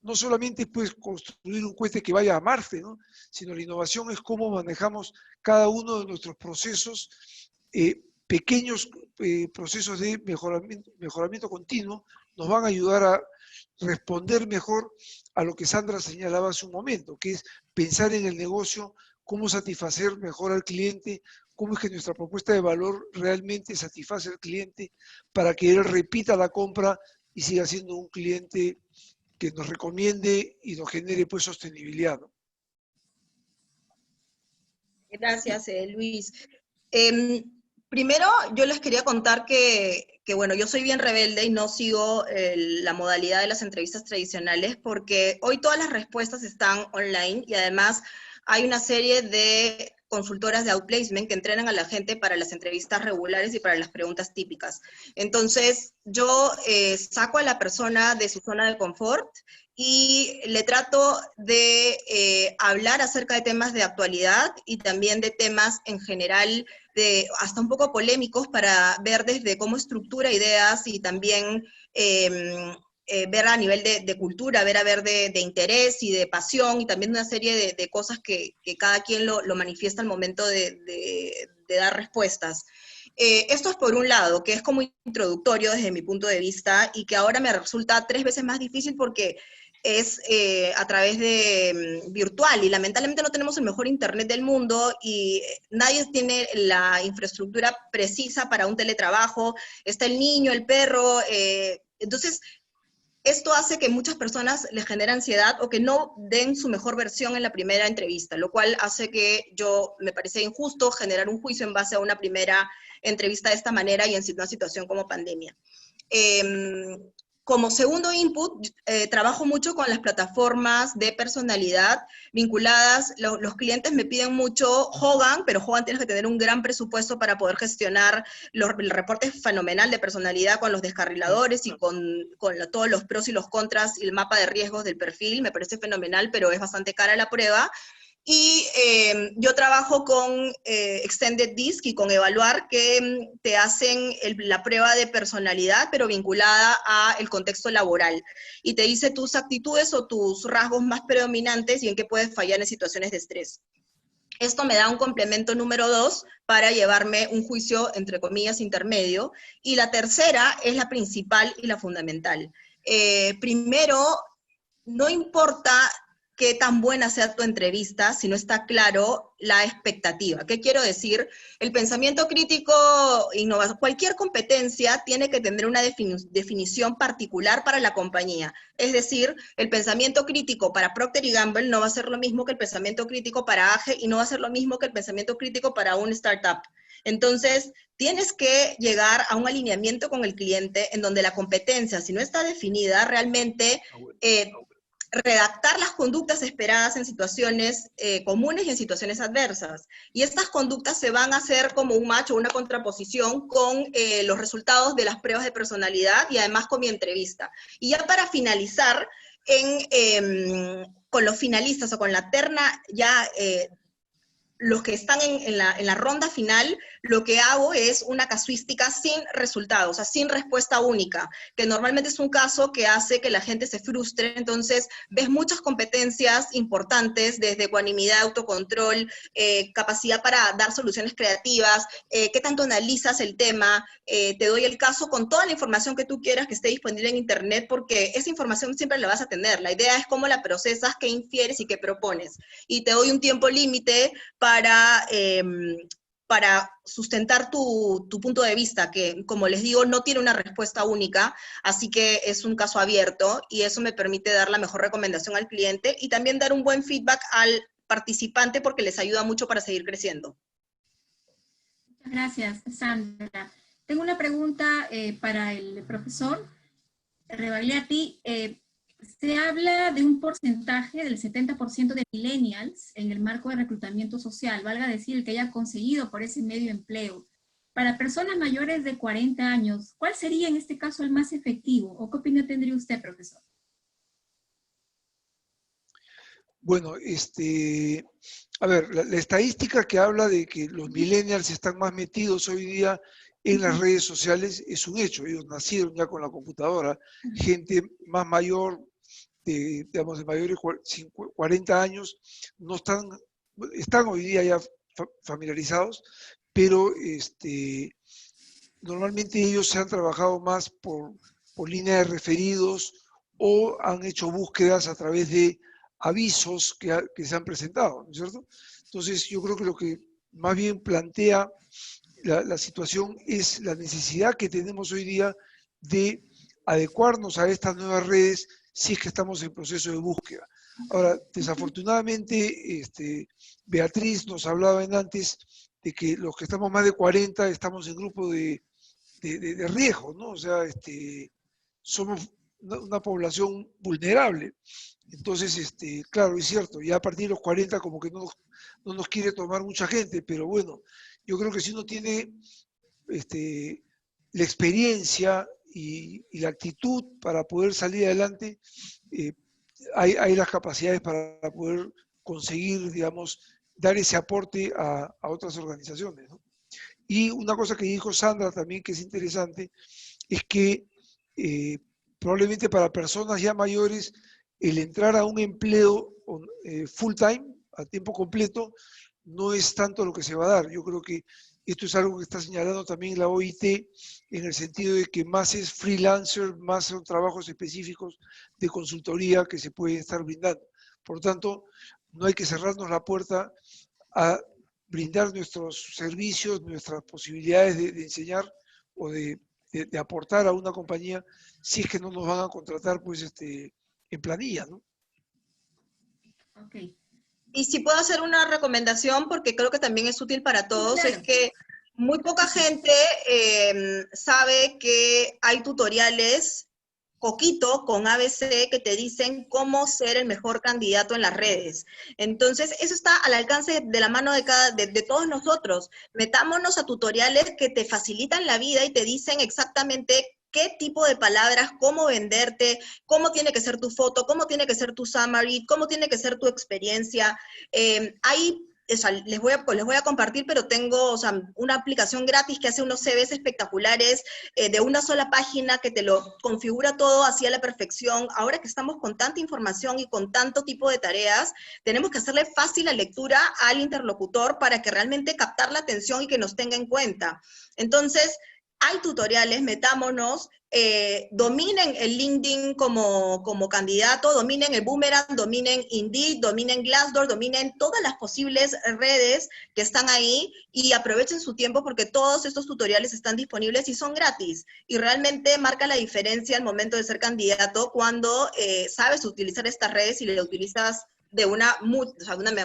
no solamente es pues construir un cohete que vaya a Marte, ¿no? Sino la innovación es cómo manejamos cada uno de nuestros procesos, pequeños procesos de mejoramiento continuo, nos van a ayudar a responder mejor a lo que Sandra señalaba hace un momento, que es pensar en el negocio, cómo satisfacer mejor al cliente, cómo es que nuestra propuesta de valor realmente satisface al cliente para que él repita la compra y siga siendo un cliente que nos recomiende y nos genere pues sostenibilidad, ¿no? Gracias, Luis. Primero, yo les quería contar que bueno, yo soy bien rebelde y no sigo la modalidad de las entrevistas tradicionales porque hoy todas las respuestas están online y además hay una serie de consultoras de outplacement que entrenan a la gente para las entrevistas regulares y para las preguntas típicas. Entonces, yo saco a la persona de su zona de confort y le trato de hablar acerca de temas de actualidad y también de temas en general, hasta un poco polémicos, para ver desde cómo estructura ideas y también ver a nivel de cultura, ver de interés y de pasión, y también una serie de cosas que cada quien lo manifiesta al momento de dar respuestas. Esto es por un lado, que es como introductorio desde mi punto de vista, y que ahora me resulta 3 veces más difícil porque es a través de virtual, y lamentablemente no tenemos el mejor internet del mundo, y nadie tiene la infraestructura precisa para un teletrabajo, está el niño, el perro, entonces esto hace que muchas personas les genere ansiedad o que no den su mejor versión en la primera entrevista, lo cual hace que me parece injusto generar un juicio en base a una primera entrevista de esta manera y en una situación como pandemia. Como segundo input, trabajo mucho con las plataformas de personalidad vinculadas. Los clientes me piden mucho Hogan, pero Hogan tienes que tener un gran presupuesto para poder gestionar el reporte fenomenal de personalidad con los descarriladores y con todos los pros y los contras y el mapa de riesgos del perfil. Me parece fenomenal, pero es bastante cara la prueba. Y yo trabajo con Extended DISC y con Evaluar, que te hacen la prueba de personalidad, pero vinculada al contexto laboral. Y te dice tus actitudes o tus rasgos más predominantes y en qué puedes fallar en situaciones de estrés. Esto me da un complemento número 2 para llevarme un juicio, entre comillas, intermedio. Y la tercera es la principal y la fundamental. Primero, no importa qué tan buena sea tu entrevista, si no está claro la expectativa. ¿Qué quiero decir? El pensamiento crítico, cualquier competencia tiene que tener una definición particular para la compañía. Es decir, el pensamiento crítico para Procter & Gamble no va a ser lo mismo que el pensamiento crítico para AGE y no va a ser lo mismo que el pensamiento crítico para un startup. Entonces, tienes que llegar a un alineamiento con el cliente en donde la competencia, si no está definida, realmente redactar las conductas esperadas en situaciones comunes y en situaciones adversas. Y estas conductas se van a hacer como un match o una contraposición con los resultados de las pruebas de personalidad y además con mi entrevista. Y ya para finalizar, con los finalistas o con la terna ya los que están en la ronda final, lo que hago es una casuística sin resultados, o sea, sin respuesta única, que normalmente es un caso que hace que la gente se frustre. Entonces ves muchas competencias importantes, desde ecuanimidad, autocontrol, capacidad para dar soluciones creativas, qué tanto analizas el tema, te doy el caso con toda la información que tú quieras que esté disponible en internet, porque esa información siempre la vas a tener. La idea es cómo la procesas, qué infieres y qué propones. Y te doy un tiempo límite para sustentar tu punto de vista, que, como les digo, no tiene una respuesta única, así que es un caso abierto, y eso me permite dar la mejor recomendación al cliente y también dar un buen feedback al participante, porque les ayuda mucho para seguir creciendo. Muchas gracias, Sandra. Tengo una pregunta para el profesor Rebagliati. Se habla de un porcentaje del 70% de millennials en el marco de reclutamiento social, valga decir, el que haya conseguido por ese medio empleo. Para personas mayores de 40 años, ¿cuál sería en este caso el más efectivo? ¿O qué opinión tendría usted, profesor? Bueno, a ver, la estadística que habla de que los millennials están más metidos hoy día en las redes sociales es un hecho. Ellos nacieron ya con la computadora, gente más mayor, digamos de mayores 40 años, no están hoy día ya familiarizados, pero normalmente ellos se han trabajado más por línea de referidos o han hecho búsquedas a través de avisos que se han presentado, ¿no es cierto? Entonces yo creo que lo que más bien plantea la situación es la necesidad que tenemos hoy día de adecuarnos a estas nuevas redes si es que estamos en proceso de búsqueda. Ahora, desafortunadamente, Beatriz nos hablaba antes de que los que estamos más de 40 estamos en grupo de riesgo, ¿no? O sea, somos una población vulnerable. Entonces, claro, es cierto, ya a partir de los 40 como que no nos quiere tomar mucha gente, pero bueno, yo creo que si uno tiene la experiencia y la actitud para poder salir adelante, hay las capacidades para poder conseguir, digamos, dar ese aporte a otras organizaciones, ¿no? Y una cosa que dijo Sandra también que es interesante, es que probablemente para personas ya mayores, el entrar a un empleo full time, a tiempo completo, no es tanto lo que se va a dar. Yo creo que esto es algo que está señalando también la OIT, en el sentido de que más es freelancer, más son trabajos específicos de consultoría que se pueden estar brindando. Por lo tanto, no hay que cerrarnos la puerta a brindar nuestros servicios, nuestras posibilidades de enseñar o de aportar a una compañía, si es que no nos van a contratar pues en planilla, ¿no? Ok. Y si puedo hacer una recomendación, porque creo que también es útil para todos, claro. Es que muy poca gente sabe que hay tutoriales Coquito con ABC que te dicen cómo ser el mejor candidato en las redes. Entonces, eso está al alcance de la mano de todos nosotros. Metámonos a tutoriales que te facilitan la vida y te dicen exactamente qué tipo de palabras, cómo venderte, cómo tiene que ser tu foto, cómo tiene que ser tu summary, cómo tiene que ser tu experiencia. Les voy a compartir, pero tengo una aplicación gratis que hace unos CVs espectaculares de una sola página que te lo configura todo así a la perfección. Ahora que estamos con tanta información y con tanto tipo de tareas, tenemos que hacerle fácil la lectura al interlocutor para que realmente captar la atención y que nos tenga en cuenta. Entonces, hay tutoriales, metámonos, dominen el LinkedIn como candidato, dominen el Boomerang, dominen Indeed, dominen Glassdoor, dominen todas las posibles redes que están ahí y aprovechen su tiempo porque todos estos tutoriales están disponibles y son gratis. Y realmente marca la diferencia al momento de ser candidato cuando sabes utilizar estas redes y le utilizas de una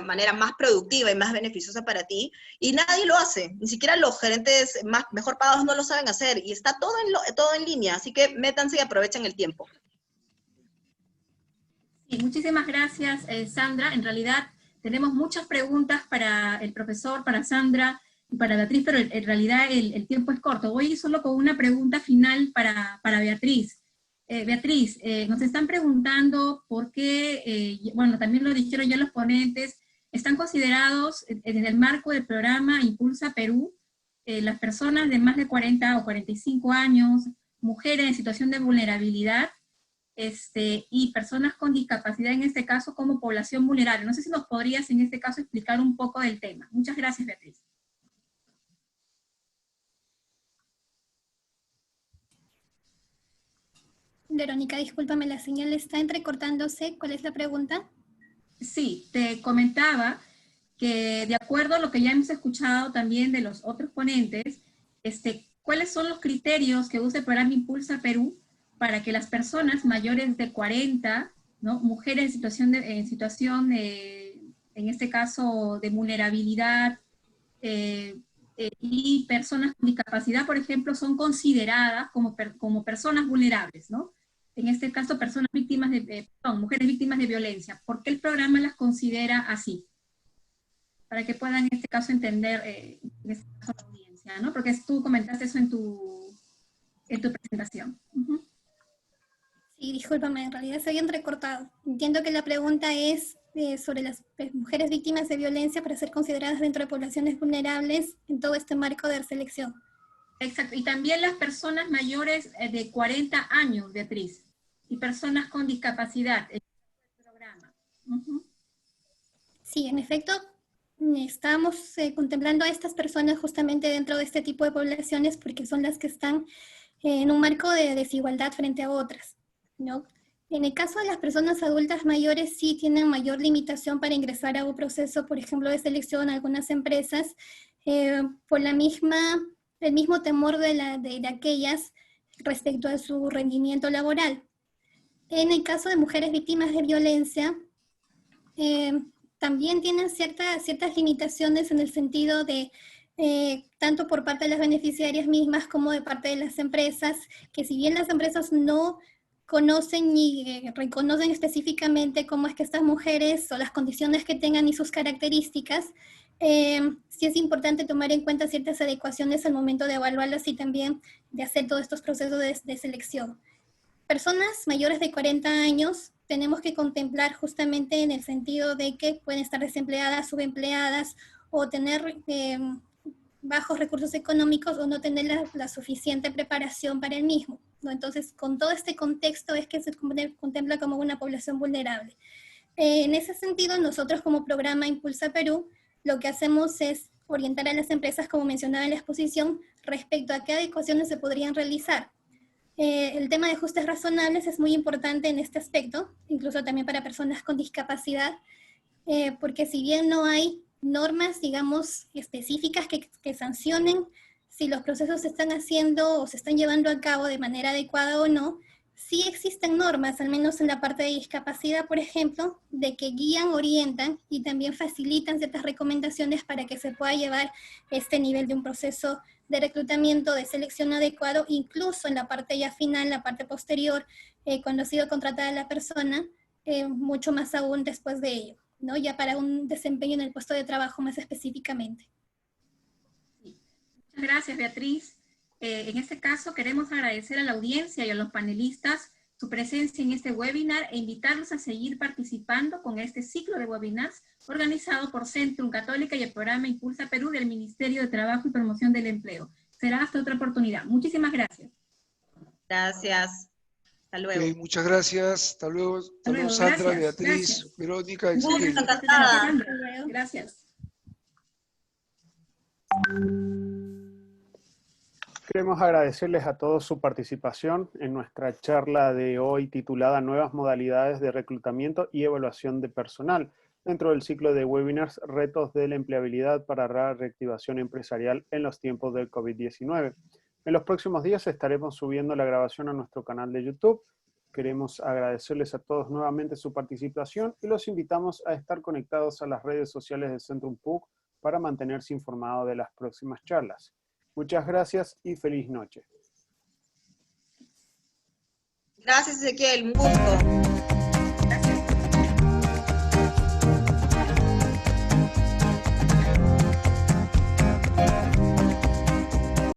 manera más productiva y más beneficiosa para ti, y nadie lo hace, ni siquiera los gerentes mejor pagados no lo saben hacer, y está todo en línea, así que métanse y aprovechen el tiempo. Sí, muchísimas gracias, Sandra. En realidad tenemos muchas preguntas para el profesor, para Sandra y para Beatriz, pero en realidad el tiempo es corto. Voy solo con una pregunta final para Beatriz. Beatriz, nos están preguntando por qué, bueno, también lo dijeron ya los ponentes, están considerados en el marco del programa Impulsa Perú, las personas de más de 40 o 45 años, mujeres en situación de vulnerabilidad, y personas con discapacidad en este caso como población vulnerable. No sé si nos podrías en este caso explicar un poco del tema. Muchas gracias, Beatriz. Verónica, discúlpame, la señal está entrecortándose. ¿Cuál es la pregunta? Sí, te comentaba que de acuerdo a lo que ya hemos escuchado también de los otros ponentes, ¿cuáles son los criterios que usa el programa Impulsa Perú para que las personas mayores de 40, ¿no? Mujeres en situación en este caso de vulnerabilidad, y personas con discapacidad, por ejemplo, son consideradas como personas vulnerables, ¿no? En este caso, mujeres víctimas de violencia. ¿Por qué el programa las considera así? Para que puedan, en este caso, entender en este caso, la audiencia, ¿no? Porque tú comentaste eso en tu presentación. Sí, discúlpame, en realidad se había entrecortado. Entiendo que la pregunta es sobre las mujeres víctimas de violencia para ser consideradas dentro de poblaciones vulnerables en todo este marco de selección. Exacto, y también las personas mayores de 40 años, Beatriz, y personas con discapacidad en el programa. Sí, en efecto, estamos contemplando a estas personas justamente dentro de este tipo de poblaciones porque son las que están en un marco de desigualdad frente a otras, ¿no? En el caso de las personas adultas mayores sí tienen mayor limitación para ingresar a un proceso, por ejemplo, de selección a algunas empresas, por el mismo temor de aquellas respecto a su rendimiento laboral. En el caso de mujeres víctimas de violencia, también tienen ciertas limitaciones en el sentido de, tanto por parte de las beneficiarias mismas como de parte de las empresas, que si bien las empresas no conocen ni reconocen específicamente cómo es que estas mujeres o las condiciones que tengan y sus características, sí es importante tomar en cuenta ciertas adecuaciones al momento de evaluarlas y también de hacer todos estos procesos de selección. Personas mayores de 40 años tenemos que contemplar justamente en el sentido de que pueden estar desempleadas, subempleadas o tener bajos recursos económicos o no tener la suficiente preparación para el mismo, ¿no? Entonces, con todo este contexto es que se contempla como una población vulnerable. En ese sentido, nosotros como programa Impulsa Perú, lo que hacemos es orientar a las empresas, como mencionaba en la exposición, respecto a qué adecuaciones se podrían realizar. El tema de ajustes razonables es muy importante en este aspecto, incluso también para personas con discapacidad, porque si bien no hay normas, digamos, específicas que sancionen si los procesos se están haciendo o se están llevando a cabo de manera adecuada o no, sí existen normas, al menos en la parte de discapacidad, por ejemplo, de que guían, orientan y también facilitan ciertas recomendaciones para que se pueda llevar este nivel de un proceso de reclutamiento, de selección adecuado, incluso en la parte ya final, la parte posterior, cuando ha sido contratada la persona, mucho más aún después de ello, ¿no? Ya para un desempeño en el puesto de trabajo más específicamente. Sí. Muchas gracias, Beatriz. en este caso queremos agradecer a la audiencia y a los panelistas su presencia en este webinar e invitarlos a seguir participando con este ciclo de webinars organizado por Centrum Católica y el programa Impulsa Perú del Ministerio de Trabajo y Promoción del Empleo. Será hasta otra oportunidad. Muchísimas gracias. Gracias. Hasta luego. Okay, muchas gracias. Hasta luego. Hasta luego, Sandra, gracias, Beatriz, gracias. Verónica. Gracias. Queremos agradecerles a todos su participación en nuestra charla de hoy titulada Nuevas modalidades de reclutamiento y evaluación de personal, dentro del ciclo de webinars Retos de la empleabilidad para la reactivación empresarial en los tiempos del COVID-19. En los próximos días estaremos subiendo la grabación a nuestro canal de YouTube. Queremos agradecerles a todos nuevamente su participación y los invitamos a estar conectados a las redes sociales de Centrum PUC para mantenerse informados de las próximas charlas. Muchas gracias y feliz noche. Gracias, Ezequiel. Un gusto.